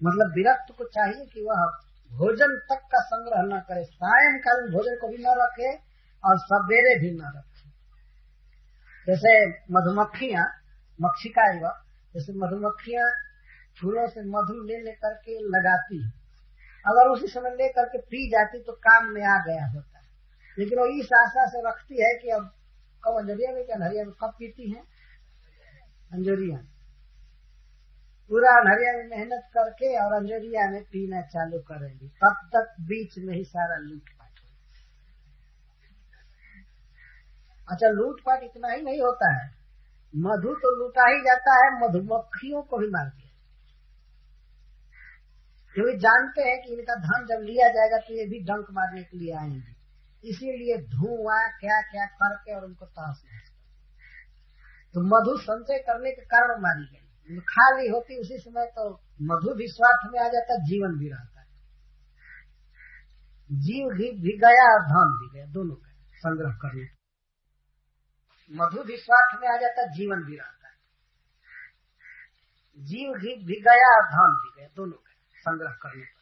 मतलब विरक्त को चाहिए कि वह भोजन तक का संग्रह न करे, सायंकालीन भोजन को भी न रखे और सवेरे भी न रखे। जैसे मधुमक्खियां, मक्षिका है वह, जैसे मधुमक्खियां फूलों से मधु ले लेकर के लगाती है, अगर उसी समय ले करके पी जाती तो काम में आ गया होता है, लेकिन वो इस आशा से रखती है कि अब कब अंजोरिया में, क्या अंधरिया में कब पीती है, अंजोरिया पूरा अंधरिया में मेहनत करके और अंजोरिया में पीना चालू करेंगी, तब तक बीच में ही सारा लूटपाट। अच्छा, लूटपाट इतना ही नहीं होता है, मधु तो लूटा ही जाता है, मधुमक्खियों को भी मार दिया, क्योंकि जानते हैं कि इनका धन जब लिया जाएगा तो ये भी डंक मारने के लिए आएंगे, इसीलिए धुआं क्या क्या करके और उनको तहस नहस कर। तो मधु संचय करने के कारण मारी गई। खाली होती उसी समय तो मधु भी स्वार्थ में आ जाता, जीवन भी रहता है। जीव भी गया और धन भी गया, दोनों का संग्रह करने। मधु भी स्वार्थ में आ जाता, जीवन भी रहता है। जीव भी गया और धन भी गया, दोनों का संग्रह करने पर।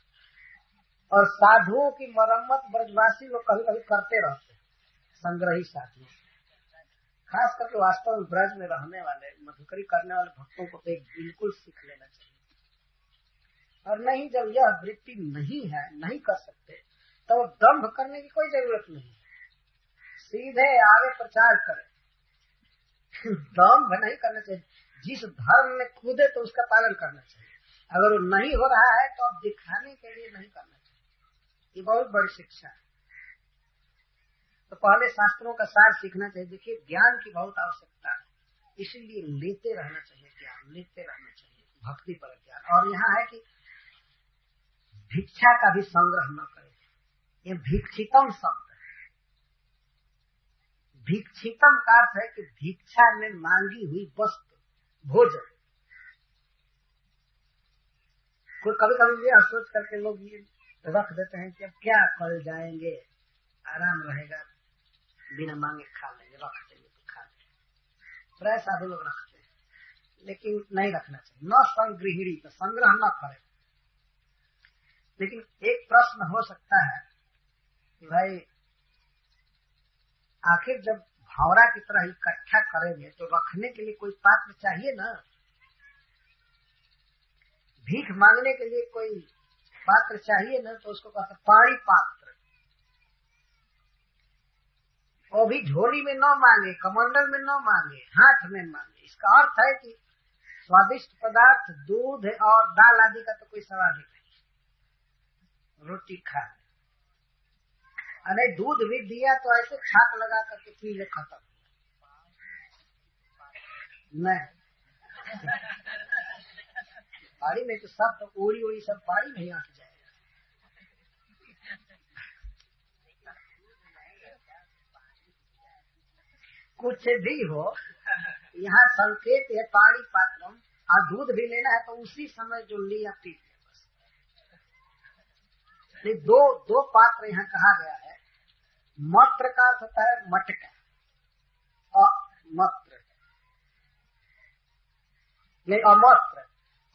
और साधुओं की मरम्मत ब्रजवासी लोग कभी कभी करते रहते हैं, संग्रही साधु, खास करके वास्तव में ब्रज में रहने वाले मधुकरी करने वाले भक्तों को तो बिल्कुल सीख लेना चाहिए। और नहीं, जब यह वृत्ति नहीं है, नहीं कर सकते, तो दंभ करने की कोई जरूरत नहीं, सीधे आगे प्रचार करें। दंभ नहीं करना चाहिए, जिस धर्म में कूदे तो उसका पालन करना चाहिए। अगर वो नहीं हो रहा है तो अब दिखाने के लिए नहीं करना चाहिए, ये बहुत बड़ी शिक्षा है। तो पहले शास्त्रों का सार सीखना चाहिए। देखिए, ज्ञान की बहुत आवश्यकता है, इसीलिए लेते रहना चाहिए, ज्ञान लेते रहना चाहिए, भक्ति पर ज्ञान। और यहाँ है कि भिक्षा का भी संग्रह न करें, ये भिक्षितम शब्द है। भिक्षितम का अर्थ है कि भिक्षा में मांगी हुई वस्तु, भोजन। कोई कभी कभी ये सोच करके लोग ये रख देते हैं कि अब क्या कल जाएंगे, आराम रहेगा, बिना मांगे खा लेंगे, रख देंगे तो खा लेंगे, प्राय साधु लोग रखते हैं, लेकिन नहीं रखना चाहिए। न संग्रहिणी, तो संग्रह न करें। लेकिन एक प्रश्न हो सकता है कि भाई आखिर जब भावरा की तरह इकट्ठा करेंगे तो रखने के लिए कोई पात्र चाहिए ना, भीख मांगने के लिए कोई पात्र चाहिए ना, तो उसको कहते पाणी पात्र। वो भी झोली में न मांगे, कमंडल में न मांगे, हाथ में मांगे। इसका अर्थ है कि स्वादिष्ट पदार्थ दूध और दाल आदि का तो कोई सवाल ही नहीं, रोटी खा। अरे दूध भी दिया तो ऐसे छाप लगा करके पी ले, खत्म नहीं। पानी में तो सब तो ओड़ी ओड़ी सब पानी नहीं आके जाएगा। कुछ भी हो, यहाँ संकेत है पानी पात्रम, और दूध भी लेना है तो उसी समय जो लिया पी ले बस। दो पात्र यहाँ कहा गया है। मत्र का अर्थ होता है मटका, अमत्र नहीं, अमत्र।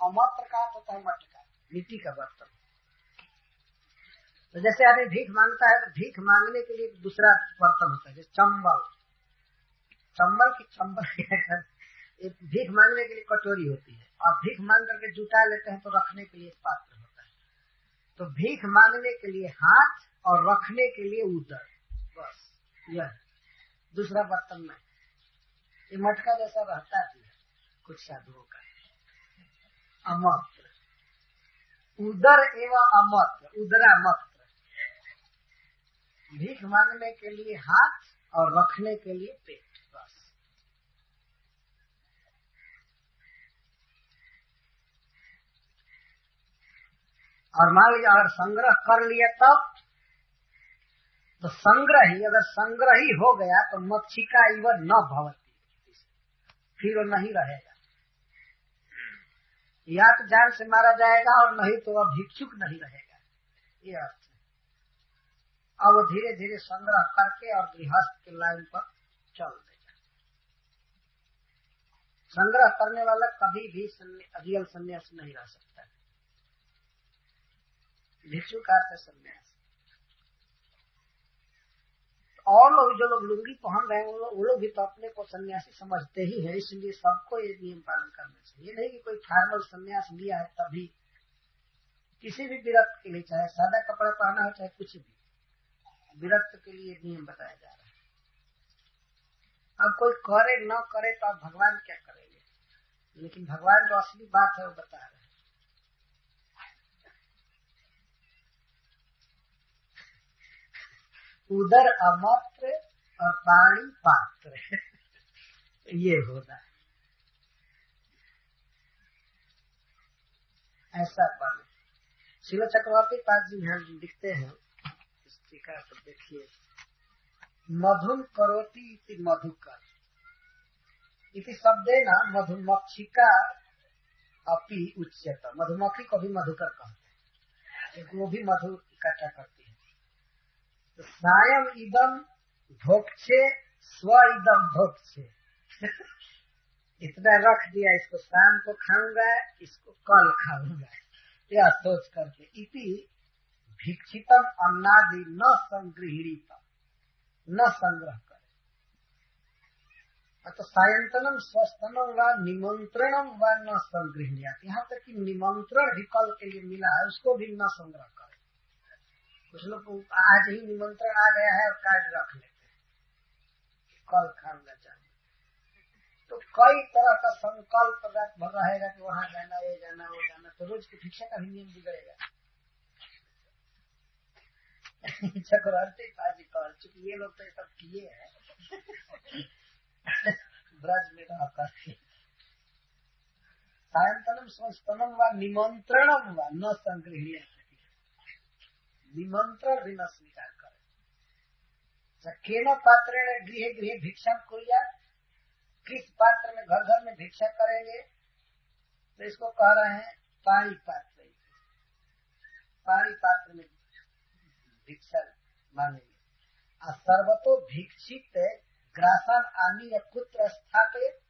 अमत्र का अर्थ होता है मटका, मिट्टी का बर्तन। तो जैसे आदमी भीख मांगता है तो भीख मांगने के लिए दूसरा बर्तन होता है, जैसे चंबल। चंबल की चंबल भीख मांगने के लिए कटोरी होती है, और भीख मांग करके जुटा लेते हैं तो रखने के लिए पात्र होता है। तो भीख मांगने के लिए हाथ और रखने के लिए उदर, बस यह दूसरा बर्तन में। ये मटका जैसा रहता है कुछ साधुओं का। अमत्र, उदर एवं अमत्र, उदरा मत्र। भीख मांगने के लिए हाथ और रखने के लिए पेट, बस। और मान लीजिए अगर संग्रह कर लिया तब तो संग्रह ही, अगर संग्रह ही हो गया तो मक्षिका इव न भवती, फिर वो नहीं रहेगा। या तो जान से मारा जाएगा और नहीं तो वह भिक्षुक नहीं रहेगा, ये अर्थ है। अब वो धीरे धीरे संग्रह करके और गृहस्थ के लाइन पर चल देगा। संग्रह करने वाला कभी भी रियल सन्यास नहीं रह सकता है। भिक्षु का अर्थ सन्यास। और लोग जो लोग लुंगी पहन रहे हैं वो लोग भी तो अपने को सन्यासी समझते ही है, इसलिए सबको ये नियम पालन करना चाहिए। नहीं कि कोई फॉर्मल सन्यास लिया है तभी, किसी भी विरक्त के लिए, चाहे सादा कपड़ा पहना हो चाहे कुछ भी, विरक्त के लिए नियम बताया जा रहा है। अब कोई करे न करे तो आप भगवान क्या करेंगे, लेकिन भगवान जो असली बात है वो बता रहे हैं। उदर अमत्र और पानी पात्र ये होना है, ऐसा बने। शिव चक्रवर्ती पाद जी यहाँ लिखते हैं, इस टीका को देखिए। मधुम करोति इति मधुकर इति शब्देन मधुमक्षिका अपि उच्यते। मधुमक्खी को भी मधुकर कहते हैं, क्योंकि वो भी मधु इकट्ठा करती है। तो सायं इदम भोक्षे स्व इदम भोक्षे इतना रख दिया, इसको शाम को खाऊंगा, इसको कल खाऊंगा, यह सोच करके। इति भिक्षितम अन्नादि न संग्रहीत, न संग्रह करे। तो सायंतनम स्वस्तनम व निमंत्रणम व न संग्रहणीयात। यहाँ तक कि निमंत्रण भी कल के लिए मिला है उसको भी न संग्रह करे। कुछ लोग आज ही निमंत्रण आ गया है और कार्ड रख लेते हैं, कल खाऊंगा जाऊंगा। तो कई तरह का संकल्प रात भर रहेगा कि वहां जाना, ये जाना, वो जाना, तो रोज की भिक्षा का भी नियम बिगड़ेगा। चक्रवर्ती पाजी कर चूंकि ये लोग तो सब किए हैं ब्रज में रह करके। सायंतनम स्वस्तनम व निमंत्रणम व न संग्रहणीय, निमंत्रण भी न स्वीकार करे। केन पात्रेण गृह गृह भिक्षा कुर्या, किस पात्र में घर घर में भिक्षा करेंगे, तो इसको कह रहे हैं पानी पात्र। पानी पात्र में भिक्षा मांगेंगे। सर्वतो भिक्षित ग्रासन आनी या पुत्र स्थापित,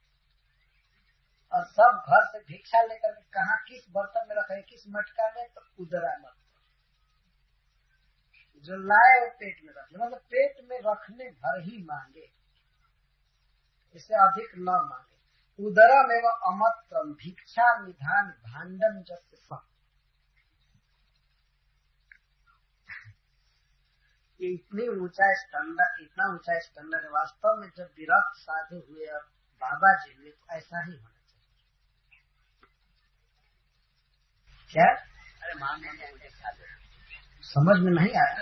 और सब घर से भिक्षा लेकर के कहा किस बर्तन में रखे, किस मटका में, तो उदरा मत जो लाए वो पेट में रखे, मतलब पेट में रखने भर ही मांगे, इससे अधिक न मांगे। उदरम एवं अमत्रम भिक्षा निधान भांडम जस्य सब। ये इतनी ऊंचा स्टैंडर्ड, इतना ऊंचा स्टैंडर्ड है। वास्तव में जब विरक्त साधु हुए और बाबा जी हुए तो ऐसा ही होना चाहिए। क्या? अरे मान मुझे समझ में नहीं आया।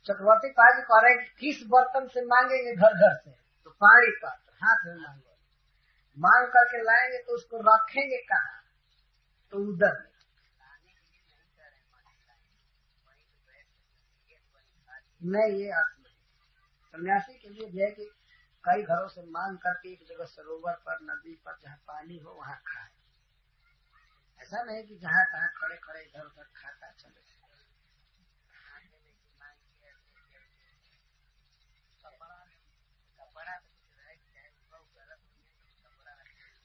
चक्रवर्ती पाजी कह रहे हैं कि किस बर्तन से मांगेंगे घर घर से, तो पानी पात्र हाथ में मांगो, मांग करके लाएंगे तो उसको रखेंगे कहाँ, तो उधर में। नहीं, ये अर्थ नहीं। सन्यासी के लिए है कि कई घरों से मांग करके एक जगह सरोवर पर, नदी पर, जहाँ पानी हो वहाँ खाए। ऐसा नहीं कि जहाँ तहाँ खड़े खड़े इधर उधर खाता चले।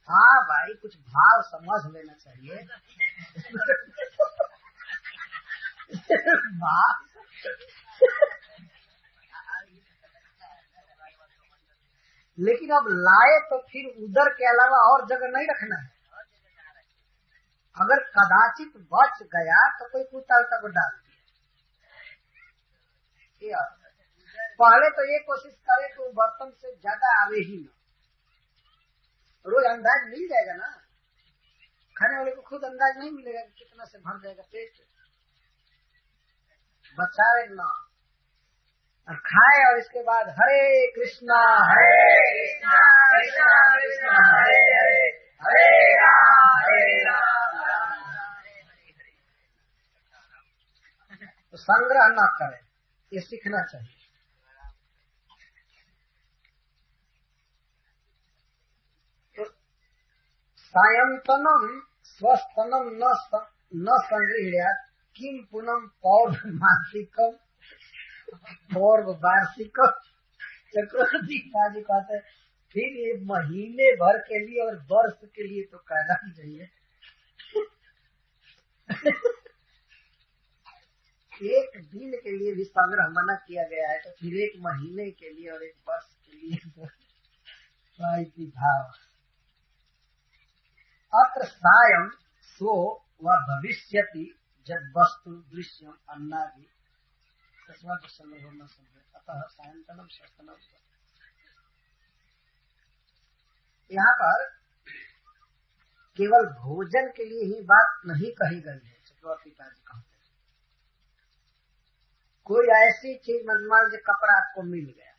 हाँ भाई, कुछ भाव समझ लेना चाहिए। लेकिन अब लाए तो फिर उधर के अलावा और जगह नहीं रखना है। अगर कदाचित बच गया तो कोई कुत्ता को डाल दिया। पहले तो ये कोशिश करे कि वो बर्तन से ज्यादा आवे ही ना। रोज अंदाज मिल जाएगा ना, खाने वाले को खुद अंदाज नहीं मिलेगा कि कितना से भर जाएगा पेट। बचावे ना और खाए, और इसके बाद हरे कृष्णा कृष्णा कृष्णा हरे हरे, हरे राम राम तो संग्रह न करें, ये सीखना चाहिए। तो सायंतनम स्वस्थनम न संग्रह किम पुनम पौर्व मासिकम पौर्व वार्षिकम। चक्रवर्ती जी कहते हैं फिर ये महीने भर के लिए और वर्ष के लिए तो कहना ही चाहिए। एक दिन के लिए भी संग्रह मना किया गया है, तो फिर एक महीने के लिए और एक वर्ष के लिए तो भाव। अत्र सायं सो व भविष्यति जब वस्तु दृश्यम अन्नादि अतः सायंतनम शस्तनम। यहाँ पर केवल भोजन के लिए ही बात नहीं कही गई है। चक्रवर्ती जी कहते हैं कोई ऐसी चीज मान लीजिए कपड़ा आपको मिल गया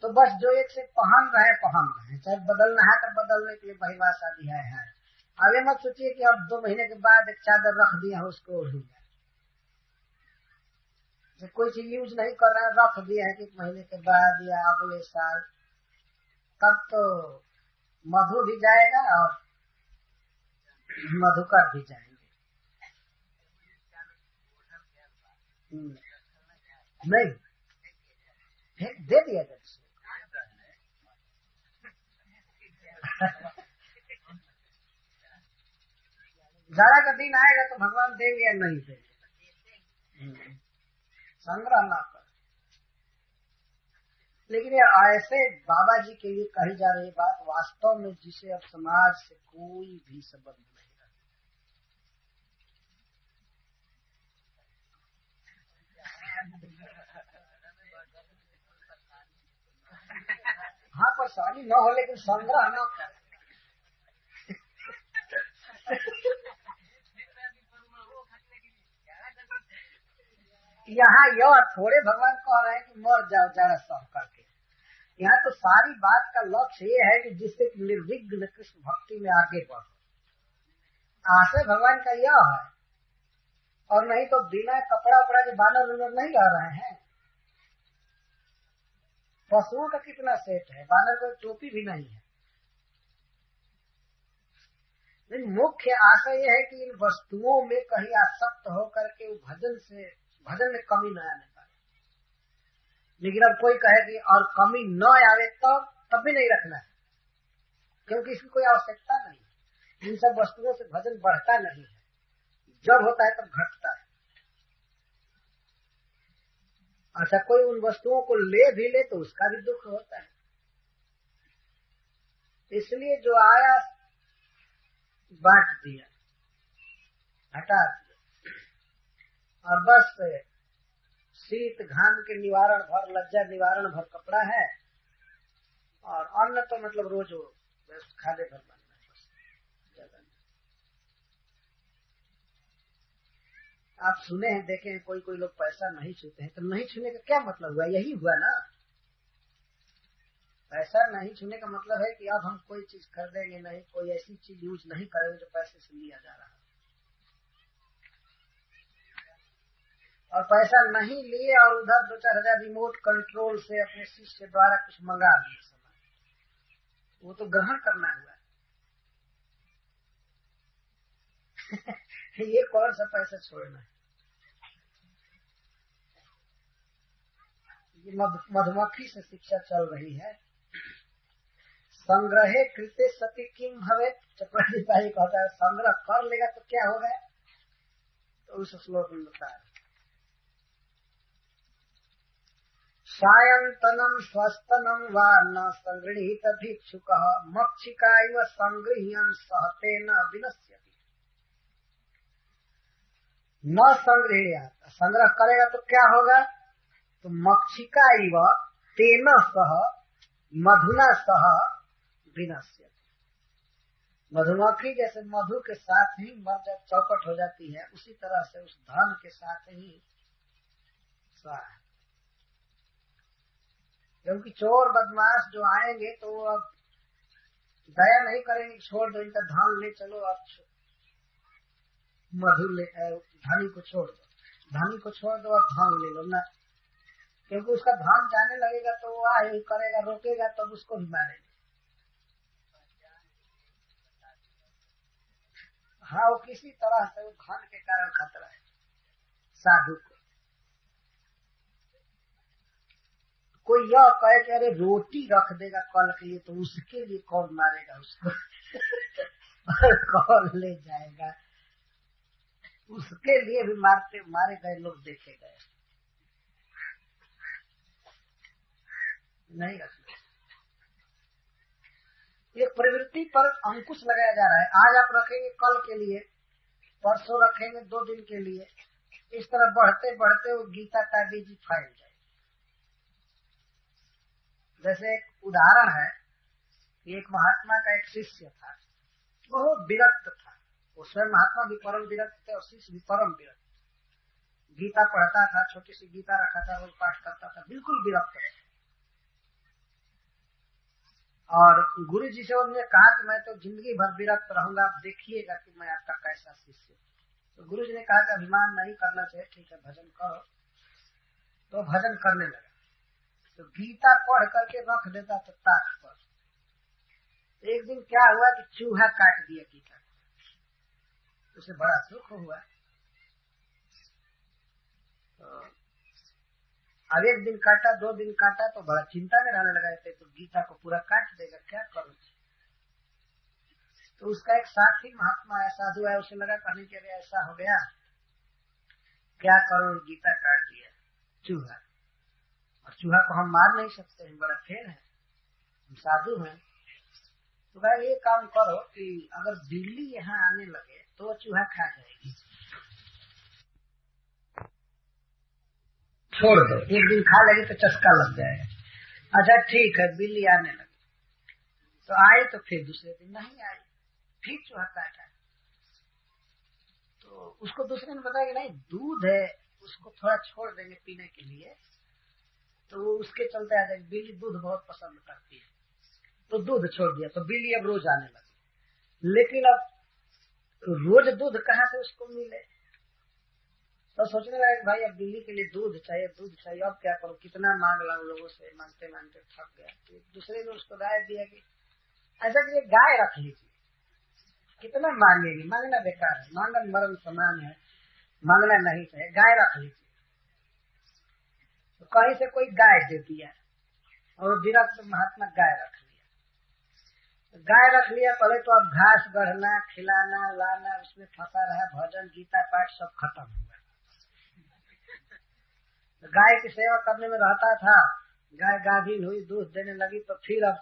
तो बस जो एक से पहन रहे, चाहे बदलना है तो बदलने के लिए बहिवा शादी है। अब ये मत सोचिए कि अब 2 महीने के बाद एक चादर रख दिया है उसको ओढ़ूंगा। कोई चीज यूज नहीं कर रहा है, रख दिया है कि 1 महीने के बाद या अगले साल, तब तो मधु भी जाएगा और मधुकर भी जाएंगे। नहीं, दे दिया जाए। जाड़ा का दिन आएगा तो भगवान देंगे या नहीं देंगे, संग्रह ना कर। लेकिन ये ऐसे बाबा जी के लिए कही जा रही बात वास्तव में जिसे अब समाज से कोई भी संबंध नहीं रहा। हाँ, परेशानी न हो लेकिन संग्रह न कर। यहाँ यह थोड़े भगवान कह रहे हैं कि मर जाओ जाड़ा सह करके। यहाँ तो सारी बात का लक्ष्य ये है कि जिससे निर्विघ्न कृष्ण भक्ति में आगे बढ़ो। आशय भगवान का यह है, और नहीं तो बिना कपड़ा उपड़ा के बानर उनर नहीं रह रहे हैं। पशुओं का कितना सेट है, बानर को टोपी भी नहीं है। लेकिन मुख्य आशय यह है कि इन वस्तुओं में कहीं आसक्त होकर के भजन में कमी न आने पाए। लेकिन अब कोई कहे कि और कमी न आवे तब भी नहीं रखना है, क्योंकि इसकी कोई आवश्यकता नहीं है। इन सब वस्तुओं से भजन बढ़ता नहीं है, जब होता है तब घटता है। अच्छा, कोई उन वस्तुओं को ले भी ले तो उसका भी दुख होता है। इसलिए जो आया बांट दिया, हटा दिया, और बस शीत घाम के निवारण भर, लज्जा निवारण भर कपड़ा है, और अन्न तो मतलब रोज बस खाने भर बनना है, बस ज्यादा नहीं। आप सुने हैं, देखे हैं, कोई कोई लोग पैसा नहीं छूते हैं, तो नहीं छूने का क्या मतलब हुआ? यही हुआ ना। पैसा नहीं छूने का मतलब है कि अब हम कोई चीज खरीदेंगे नहीं, कोई ऐसी चीज यूज नहीं करेंगे जो पैसे से लिया जा रहा है। और पैसा नहीं लिए और उधर 2-4 हजार रिमोट कंट्रोल से अपने शिष्य द्वारा कुछ मंगा लिए सामान, वो तो ग्रहण करना हुआ। ये कौन सा पैसा छोड़ना है? ये मधुमक्खी से शिक्षा चल रही है। संग्रहे कृते सती किम भवे, चपरासी भाई कहता है संग्रह कर लेगा तो क्या होगा, तो उस श्लोक में बताया सायंतनम स्वस्तनम वा न संगृहीत भिक्षुक मक्षिका इव संगृह्यन सहते न विनश्यति। न संग्रह, संग्रह करेगा तो क्या होगा, तो मक्षिका इव तेन सह मधुना सह विनश्यति। मधुमक्खी जैसे मधु के साथ ही मर जब चौपट हो जाती है, उसी तरह से उस धन के साथ ही स्वाहा। क्योंकि चोर बदमाश जो आएंगे तो वो अब दया नहीं करेंगे, छोड़ दो इनका धन ले चलो, अब मधु ले, धनी को छोड़ दो, धनी को छोड़ दो और धन ले लो ना। क्योंकि उसका धन जाने लगेगा तो वो आए करेगा, रोकेगा तब उसको भी मारेंगे। हाँ, वो किसी तरह से वो धन के कारण खतरा है साधु को। कोई यह कहे कि अरे रोटी रख देगा कल के लिए, तो उसके लिए कौन मारेगा उसको कौन ले जाएगा, उसके लिए भी मारे गए लोग देखे गए। नहीं रखना। एक प्रवृत्ति पर अंकुश लगाया जा रहा है। आज आप रखेंगे कल के लिए, परसों रखेंगे 2 दिन के लिए, इस तरह बढ़ते बढ़ते वो गीता का बीज फैल जाए। जैसे एक उदाहरण है, एक महात्मा का एक शिष्य था, बहुत विरक्त था। वो स्वयं महात्मा भी परम विरक्त थे और शिष्य भी परम विरक्त। गीता पढ़ता था, छोटी सी गीता रखा था, रोज पाठ करता था, बिल्कुल विरक्त था। और गुरु जी से उन्होंने कहा कि मैं तो जिंदगी भर विरक्त रहूंगा, आप देखिएगा कि मैं आपका कैसा शिष्य। तो गुरु जी ने कहा कि अभिमान नहीं करना चाहिए, ठीक है भजन करो। तो भजन करने लगा। तो गीता पढ़ करके रख देता था ताक पर। एक दिन क्या हुआ कि चूहा काट दिया गीता, उसे बड़ा सुख हुआ। तो अब एक दिन काटा, 2 दिन काटा, तो बड़ा चिंता में रहने लगा थे, तो गीता को पूरा काट देगा, क्या करूं। तो उसका एक साथी महात्मा है, साधु है, उसे लगा कहने के लिए ऐसा हो गया, क्या करूं, गीता काट दिया चूहा, और चूहा को हम मार नहीं सकते हैं, बड़ा खेल है, हम साधु हैं। तो कहा ये काम करो कि अगर बिल्ली यहाँ आने लगे तो चूहा खा जाएगी, छोड़ दो, एक दिन खा लेगी तो चस्का लग जाएगा। अच्छा ठीक है, बिल्ली आने लगी, तो आई, तो फिर दूसरे दिन नहीं आई, फिर चूहा काटा। तो उसको दूसरे ने बताया कि नहीं, दूध है, उसको थोड़ा छोड़ देंगे पीने के लिए, तो वो उसके चलते आ जाएगी। बिल्ली दूध बहुत पसंद करती है, तो दूध छोड़ दिया, तो बिल्ली अब रोज आने लगी। लेकिन अब तो रोज दूध कहाँ से उसको मिले। तो सोचने लगा भाई अब दिल्ली के लिए दूध चाहिए, अब क्या करूं, कितना मांग लाऊं लोगों से, मांगते मांगते थक गया। तो दूसरे ने उसको राय दिया कि ऐसा कि गाय रख लीजिए, कितना मांगेगी, मांगना बेकार है, मांगन मरण समान है, मांगना नहीं चाहिए, गाय रख लीजिए। तो कहीं से कोई गाय दे दिया और विरक्त महात्मा गाय रख लिया। गाय रख लिया, पहले तो अब घास गढ़ना, खिलाना, लाना, उसमें फंसा रहा, भजन गीता पाठ सब खत्म हुआ। तो गाय की सेवा करने में रहता था, गाय गाभिन हुई, दूध देने लगी, तो फिर अब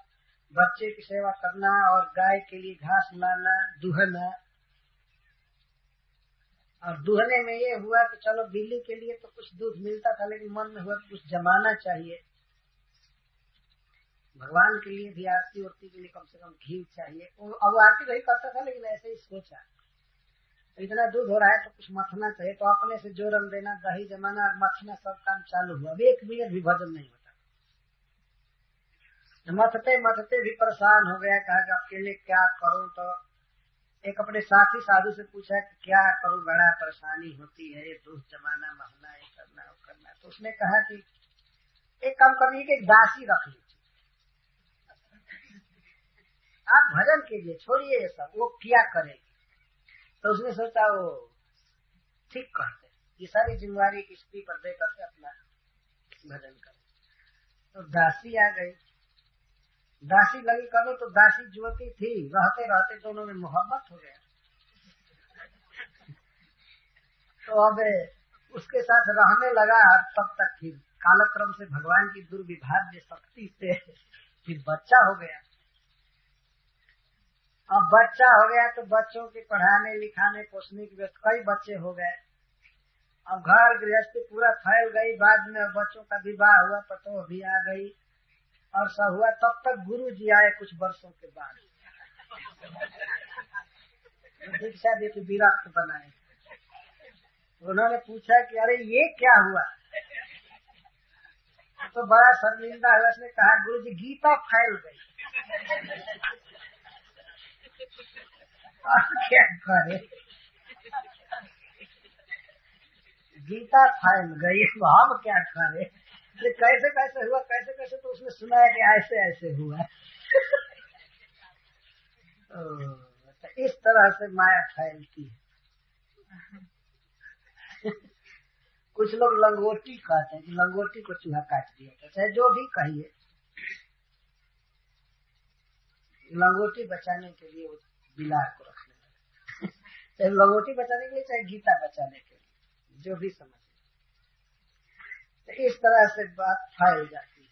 बच्चे की सेवा करना और गाय के लिए घास लाना, दूहना। और दूहने में ये हुआ कि चलो बिल्ली के लिए तो कुछ दूध मिलता था, लेकिन मन में हुआ कि कुछ जमाना चाहिए, भगवान के लिए भी आरती उरती के लिए कम से कम घी चाहिए। अब आरती वही करता था, लेकिन ऐसे ही सोचा इतना दूध हो रहा है तो कुछ मथना चाहिए, तो अपने से जोरन देना, दही जमाना और मथना, सब काम चालू हुआ। अब 1 मिनट भी भजन नहीं होता। मथते मथते भी परेशान हो गया, कहा कि अकेले क्या करूं। तो एक अपने साथी साधु से पूछा कि क्या करूं, बड़ा परेशानी होती है, ये दूध जमाना, महना, ये करना वो करना। तो उसने कहा कि एक काम करिए कि दासी रख लीजिए, आप भजन कीजिए, छोड़िए ये सब, वो क्या करेगी। तो उसने सोचा वो ठीक कहते, ये सारी जिम्मेवारी किसी पर दे करके अपना भजन करे। तो दासी आ गई, दासी लगी करने, तो दासी जुवती थी, रहते रहते दोनों में मोहब्बत हो गया। तो अब उसके साथ रहने लगा, तब तक फिर कालक्रम से भगवान की दुर्विभाग्य शक्ति से फिर बच्चा हो गया। अब बच्चा हो गया तो बच्चों के पढ़ाने लिखाने पोसने की व्यवस्था, कई बच्चे हो गए। अब घर गृहस्थी पूरा फैल गई। बाद में बच्चों का विवाह हुआ, पतो भी आ गई और सब हुआ। तब तक गुरु जी आए कुछ वर्षों के बाद, दीक्षा दे के विरक्त बनाए। उन्होंने पूछा कि अरे ये क्या हुआ, तो बड़ा शर्मिंदा हुआ। उसने कहा गुरु जी गीता फैल गई, क्या करे, गीता फैल गई, हम क्या करे। कैसे कैसे हुआ, कैसे कैसे, तो उसने सुनाया कि ऐसे ऐसे हुआ। तो इस तरह से माया फैलती है। कुछ लोग लंगोटी कहते हैं कि लंगोटी को चूहा काट दिया था, चाहे जो भी कहिए, लंगोटी बचाने के लिए वो बिलार को रखने लगे। चाहे लंगोटी बचाने के लिए, चाहे गीता बचाने के लिए, जो भी समझे। तो इस तरह से बात फैल जाती है।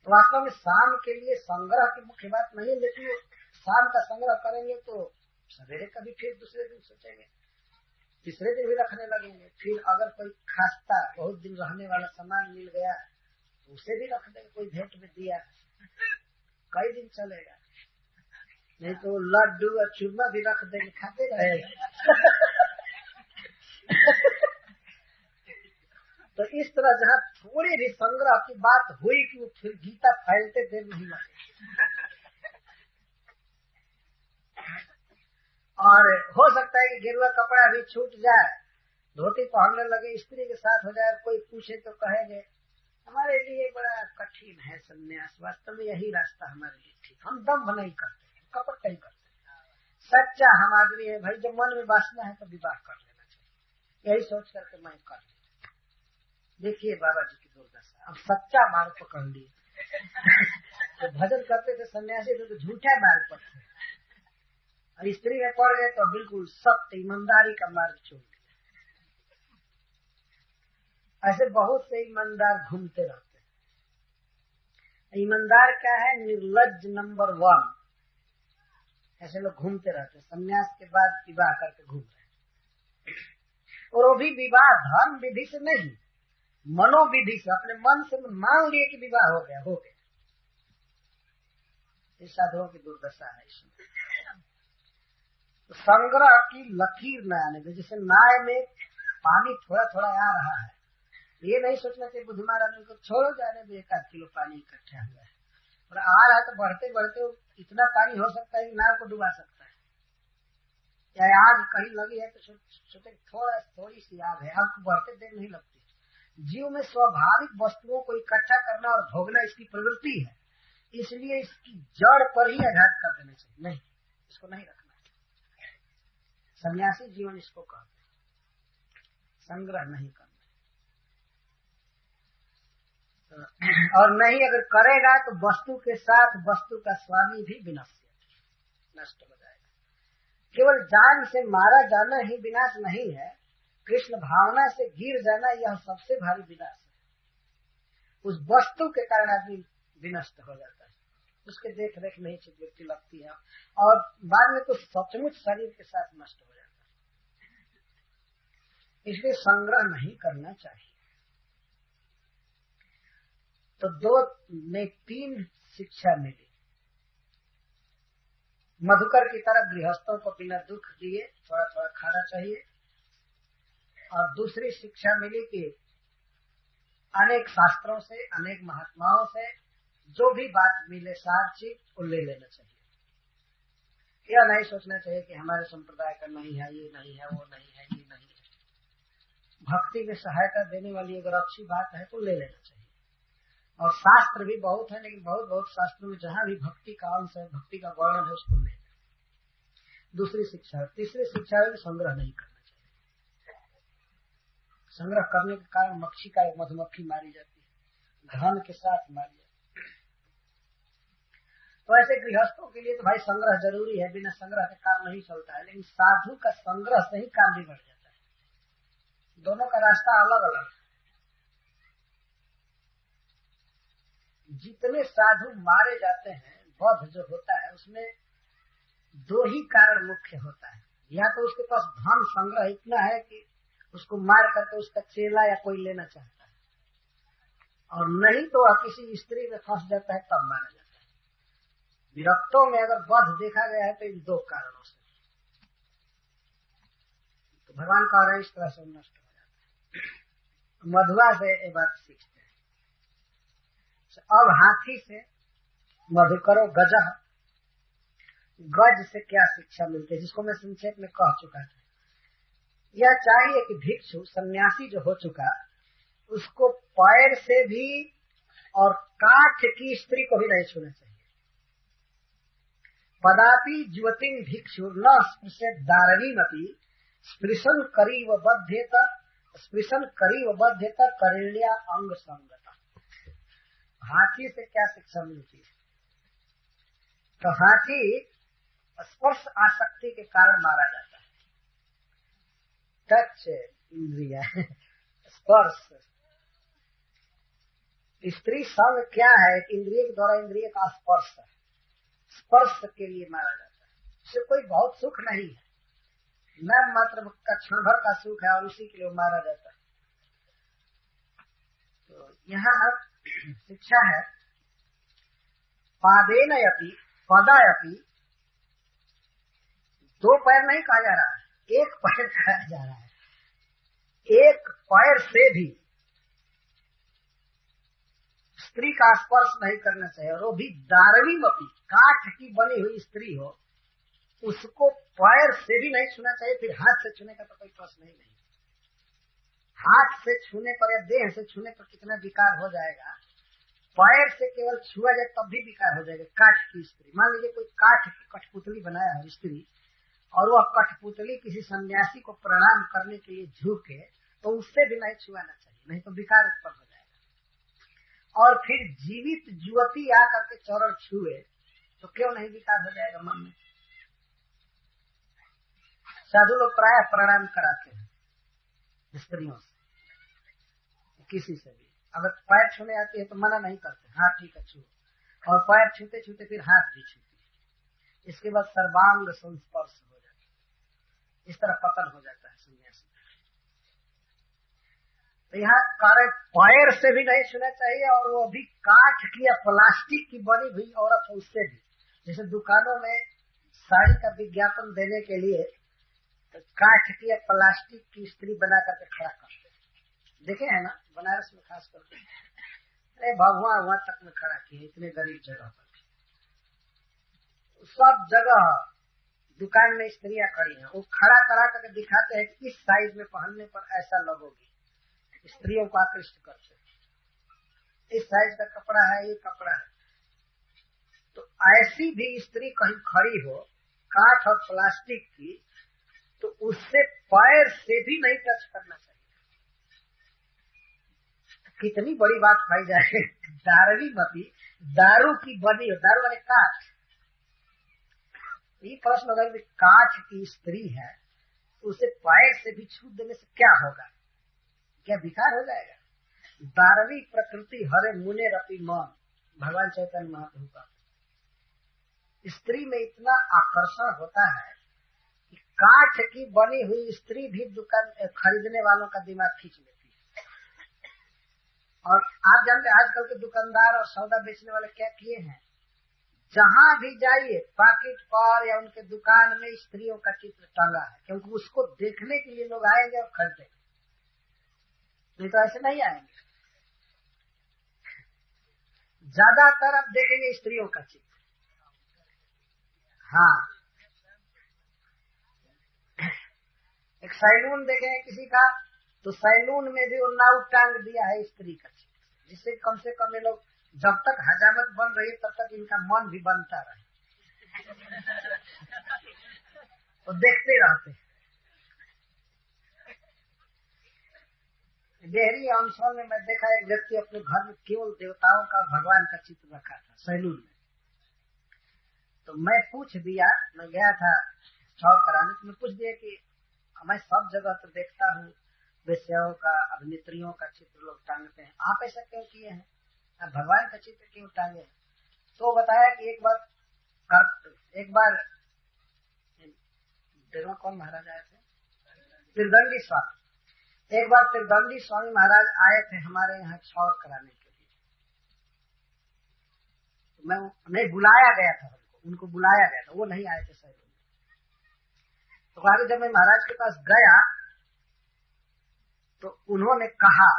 वास्तव में शाम के लिए संग्रह की मुख्य बात नहीं है, लेकिन शाम का संग्रह करेंगे तो सवेरे कभी फिर दूसरे दिन सोचेंगे, तीसरे दिन भी रखने लगेंगे। फिर अगर कोई खास्ता बहुत दिन रहने वाला सामान मिल गया तो उसे भी रख देंगे, कोई भेंट में दिया, कई दिन चलेगा। नहीं तो लड्डू और चूरमा भी रख देंगे, खाते रहेगा। तो इस तरह जहाँ थोड़ी भी संग्रह की बात हुई कि वो फिर गीता फैलते देर नहीं लगे। और हो सकता है कि गेरुआ कपड़ा भी छूट जाए, धोती पहनने लगे, स्त्री के साथ हो जाए, कोई पूछे तो कहेंगे हमारे लिए बड़ा कठिन है संन्यास, वास्तव में यही रास्ता हमारे लिए ठीक, हम दम्भ नहीं करते, कपट नहीं करते, सच्चा हम आदमी है भाई, जब मन में वासना है तो विवाह कर लेना चाहिए, यही सोच करके मैं कर लिया। देखिए बाबा जी की दुर्दशा, अब सच्चा मार्ग पकड़ लिए। तो भजन करते थे सन्यासी तो झूठा मार्ग पर थे, और स्त्री में पड़ गए तो बिल्कुल सत्य ईमानदारी का मार्ग छोड़ दिया। ऐसे बहुत से ईमानदार घूमते रहते हैं। ईमानदार क्या है, निर्लज्ज नंबर 1। ऐसे लोग घूमते रहते, सन्यास के बाद विवाह करके घूम रहे, और वो भी विवाह धर्म विधि से नहीं, मनोविधि से, अपने मन से मान लिए कि विवाह हो गया, हो गया। इस साधुओं की दुर्दशा है इसमें। तो संग्रह की लकीर न आने दे, जैसे नाव में पानी थोड़ा थोड़ा आ रहा है, ये नहीं सोचना चाहिए बुद्धिमान आदमी को छोड़ो जाने दो, 1 किलो पानी इकट्ठा हुआ है और आ रहा है, तो बढ़ते बढ़ते इतना पानी हो सकता है कि नाव को डुबा सकता है। या आग कहीं लगी है तो सोचे थोड़ी सी आग है, आग बढ़ते देर नहीं लगती। जीव में स्वाभाविक वस्तुओं को इकट्ठा करना और भोगना इसकी प्रवृत्ति है, इसलिए इसकी जड़ पर ही आघात कर देना चाहिए। नहीं, इसको नहीं रखना चाहिए। सन्यासी जीवन इसको कहते हैं, संग्रह नहीं करना। और नहीं अगर करेगा तो वस्तु के साथ वस्तु का स्वामी भी विनाश नष्ट हो जाएगा। केवल जान से मारा जाना ही विनाश नहीं है, कृष्ण भावना से गिर जाना यह सबसे भारी विनाश है। उस वस्तु के कारण आदमी विनष्ट हो जाता है, उसके देख रेख में ही चित्त लगती है और बाद में तो सचमुच शरीर के साथ नष्ट हो जाता है। इसलिए संग्रह नहीं करना चाहिए। तो 2 में 3 शिक्षा मिली। मधुकर की तरह गृहस्थों को बिना दुख दिए थोड़ा थोड़ा खाना चाहिए। और दूसरी शिक्षा मिली कि अनेक शास्त्रों से, अनेक महात्माओं से जो भी बात मिले सार चीज वो ले लेना चाहिए। यह नहीं सोचना चाहिए कि हमारे संप्रदाय का नहीं है, ये नहीं है, वो नहीं है, ये नहीं है। भक्ति में सहायता देने वाली अगर अच्छी बात है तो ले लेना चाहिए। और शास्त्र भी बहुत है, लेकिन बहुत शास्त्रों में जहां भी भक्ति का अंश है, भक्ति का वर्णन है, उसको ले। दूसरी शिक्षा। तीसरी शिक्षा है कि संग्रह नहीं करना चाहिए। संग्रह करने के कारण मक्खी का मधुमक्खी मारी जाती है, धन के साथ मारी जाती है। तो ऐसे गृहस्थों के लिए तो भाई संग्रह जरूरी है, बिना संग्रह के काम नहीं चलता है। लेकिन साधु का संग्रह से ही काम बिगड़ जाता है। दोनों का रास्ता अलग अलग है। जितने साधु मारे जाते हैं, वध जो होता है, उसमें 2 ही कारण मुख्य होता है। या तो उसके पास धन संग्रह इतना है कि उसको मार करके उसका चेला या कोई लेना चाहता है, और नहीं तो वह किसी स्त्री में फंस जाता है तब मारा जाता है। विरक्तों में अगर वध देखा गया है तो इन 2 कारणों से। तो भगवान कह रहे हैं इस तरह से नष्ट हो जाता है। मधुआ से ये बात सीखते हैं। अब हाथी से मधु करो गजह। गज से क्या शिक्षा मिलती है, जिसको मैं संक्षेप में कह चुका था। यह चाहिए कि भिक्षु सन्यासी जो हो चुका, उसको पैर से भी और काठ की स्त्री को भी नहीं छूना चाहिए। पदापि जुवतिं भिक्षु न स्पृशेत् दारिणीमपि स्पृशन करीव बध्येत करेण्या अंग संगता। हाथी से क्या शिक्षा मिलती है? तो हाथी स्पर्श आसक्ति के कारण मारा जाता है। टच इंद्रिय, स्पर्श। स्त्री संग क्या है? इंद्रिय के द्वारा इंद्रिय का स्पर्श है। स्पर्श के लिए मारा जाता है। इससे कोई बहुत सुख नहीं है, न मात्र का क्षण भर का सुख है, और उसी के लिए मारा जाता है। तो यहाँ शिक्षा है पादेन यपि पदायपि। 2 पैर नहीं कहा जा रहा है, 1 पैर कहा जा रहा है। 1 पैर से भी स्त्री का स्पर्श नहीं करना चाहिए, और वो भी दारिणीमपि, काठ की बनी हुई स्त्री हो, उसको पैर से भी नहीं छूना चाहिए। फिर हाथ से छूने का तो कोई प्रश्न ही नहीं। हाथ से छूने पर या देह से छूने पर कितना विकार हो जाएगा, पैर से केवल छुआ जाए तब भी विकार हो जाएगा। काठ की स्त्री, मान लीजिए कोई काठ की कठपुतली बनाया है स्त्री, और वह कठपुतली किसी सन्यासी को प्रणाम करने के लिए झुके, तो उससे भी नहीं छुआना चाहिए, नहीं तो विकार उत्पन्न हो जाएगा। और फिर जीवित युवती आकर के चरण छुए तो क्यों नहीं विकार हो जाएगा मन में। साधु लोग प्राय प्रणाम कराते हैं स्त्रियों से, किसी से भी। अगर पैर छूने आती है तो मना नहीं करते, हाँ ठीक है छू, और पैर छूते छूते फिर हाथ भी छूते हैं। इसके बाद सर्वांग संस्पर्श हो जाता है। इस तरह पतन हो जाता है सन्यासी। तो यहाँ कारण पैर से भी नहीं छूना चाहिए, और वो भी काठ की या प्लास्टिक की बनी हुई औरत है उससे भी। जैसे दुकानों में साड़ी का विज्ञापन देने के लिए तो काठ की या प्लास्टिक की स्त्री बना करके खड़ा करते हैं, देखे है ना, बनारस में खास करके। अरे भगवान वहां तक में खड़ा किए, इतने गरीब जगह पर। सब जगह दुकान में स्त्रियां खड़ी हैं, वो खड़ा करा करके दिखाते हैं कि इस साइज में पहनने पर ऐसा लगोगी, स्त्रियों को आकृष्ट करते हैं, इस साइज का कपड़ा है, ये कपड़ा है। तो ऐसी भी स्त्री कहीं खड़ी हो काठ और प्लास्टिक की, तो उससे पैर से भी नहीं टच करना चाहिए। कितनी बड़ी बात पाई जाए, दारवी मती दारू की बनी हो, दारू वाले काठ। ये प्रश्न होगा कि काठ की स्त्री है, उसे पैर से भी छू देने से क्या होगा, क्या विकार हो जाएगा? दारवी प्रकृति हरे मुने रपी मन, भगवान चैतन्य महाप्रभु का। स्त्री में इतना आकर्षण होता है कि काठ की बनी हुई स्त्री भी दुकान खरीदने वालों का दिमाग खींच लेती है। और आप जानते हैं आजकल के दुकानदार और सौदा बेचने वाले क्या किए हैं, जहां भी जाइए पाकिट पर या उनके दुकान में स्त्रियों का चित्र टंगा है, क्योंकि उसको देखने के लिए लोग आएंगे और खरीदेंगे, नहीं तो ऐसे नहीं आएंगे। ज्यादातर आप देखेंगे स्त्रियों का चित्र। हाँ, एक सैलून देखेंगे किसी का, तो सैलून में भी वो नाव टांग दिया है स्त्री का चित्र, जिससे कम से कम ये लोग जब तक हजामत बन रही है तब तक इनका मन भी बनता रहे, तो देखते रहते हैं। डेहरी अंशों में मैं देखा एक व्यक्ति अपने घर में केवल देवताओं का भगवान का चित्र रखा था सैलून में। तो मैं पूछ दिया, मैं गया था छाव कराने, तो मैं पूछ दिया कि मैं सब जगह तो देखता हूँ वेश्याओं का, अभिनेत्रियों का चित्र लोग टांगते हैं, आप ऐसा क्यों किए हैं, आप भगवान का चित्र क्यों टांगे? तो बताया कि एक बार कौन महाराज आए थे, त्रिदंडी स्वामी। एक बार त्रिदंडी स्वामी महाराज आए थे हमारे यहाँ छाव कराने के लिए। तो मैं बुलाया गया था, उनको बुलाया गया था, वो नहीं आए थे सर। तो आगे जब मैं महाराज के पास गया तो उन्होंने कहा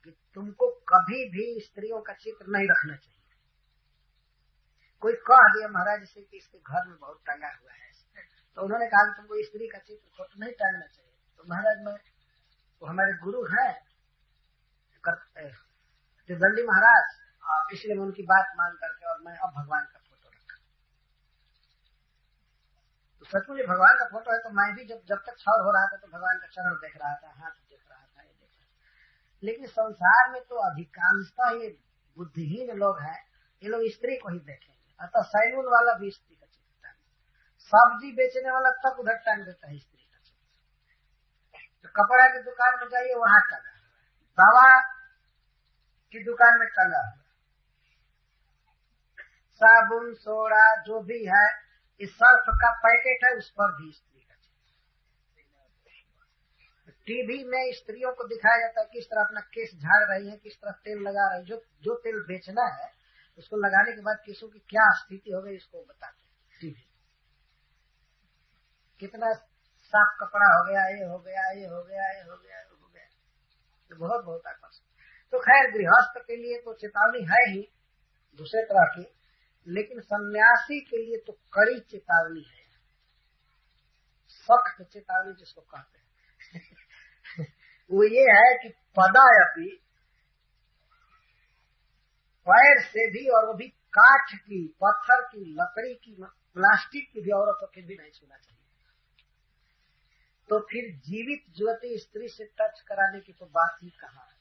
कि तुमको कभी भी स्त्रियों का चित्र नहीं रखना चाहिए। कोई कह दिया महाराज से कि इसके घर में बहुत टंगा हुआ है, तो उन्होंने कहा कि तुमको स्त्री का चित्र फोटो नहीं टांगना चाहिए। तो महाराज में वो हमारे गुरु हैं त्रिदंडी महाराज, इसलिए मैं उनकी बात मान करके और मैं अब भगवान का फोटो रखा। तो सचमुच भगवान का फोटो है, तो मैं भी जब तक छाव हो रहा था तो भगवान का चरण देख रहा था, हाथ देख रहा था, ये देख रहा था। लेकिन संसार में तो अधिकांशतः ये बुद्धिहीन लोग हैं, ये लोग स्त्री को ही देखेंगे। अतः सैलून वाला भी स्त्री का चित्र टांग, सब्जी बेचने वाला तक उधर टांग देता है स्त्री का चित्र। तो कपड़ा की दुकान में जाइए वहां टंगा, दवा की दुकान में टंगा हुआ, साबुन सोडा जो भी है, इस सर्फ का पैकेट है उस पर भी स्त्री का चित्र। टीवी में स्त्रियों को दिखाया जाता है किस तरह अपना केस झाड़ रही है, किस तरह तेल लगा रही है। जो तेल बेचना है उसको लगाने के बाद केसों की क्या स्थिति हो गई इसको बताते हैं टीवी। कितना साफ कपड़ा हो गया, ये हो गया, ये हो गया, ये हो गया, ये हो गया, तो बहुत बहुत आकर्षण। तो खैर गृहस्थ के लिए तो चेतावनी है ही दूसरे तरह की, लेकिन सन्यासी के लिए तो कड़ी चेतावनी है, सख्त चेतावनी जिसको कहते हैं वो ये है कि पदायपि, पैर से भी, और वो भी काठ की, पत्थर की, लकड़ी की, प्लास्टिक की भी औरतों के भी नहीं छूना चाहिए। तो फिर जीवित ज्योति स्त्री से टच कराने की तो बात ही कहाँ है।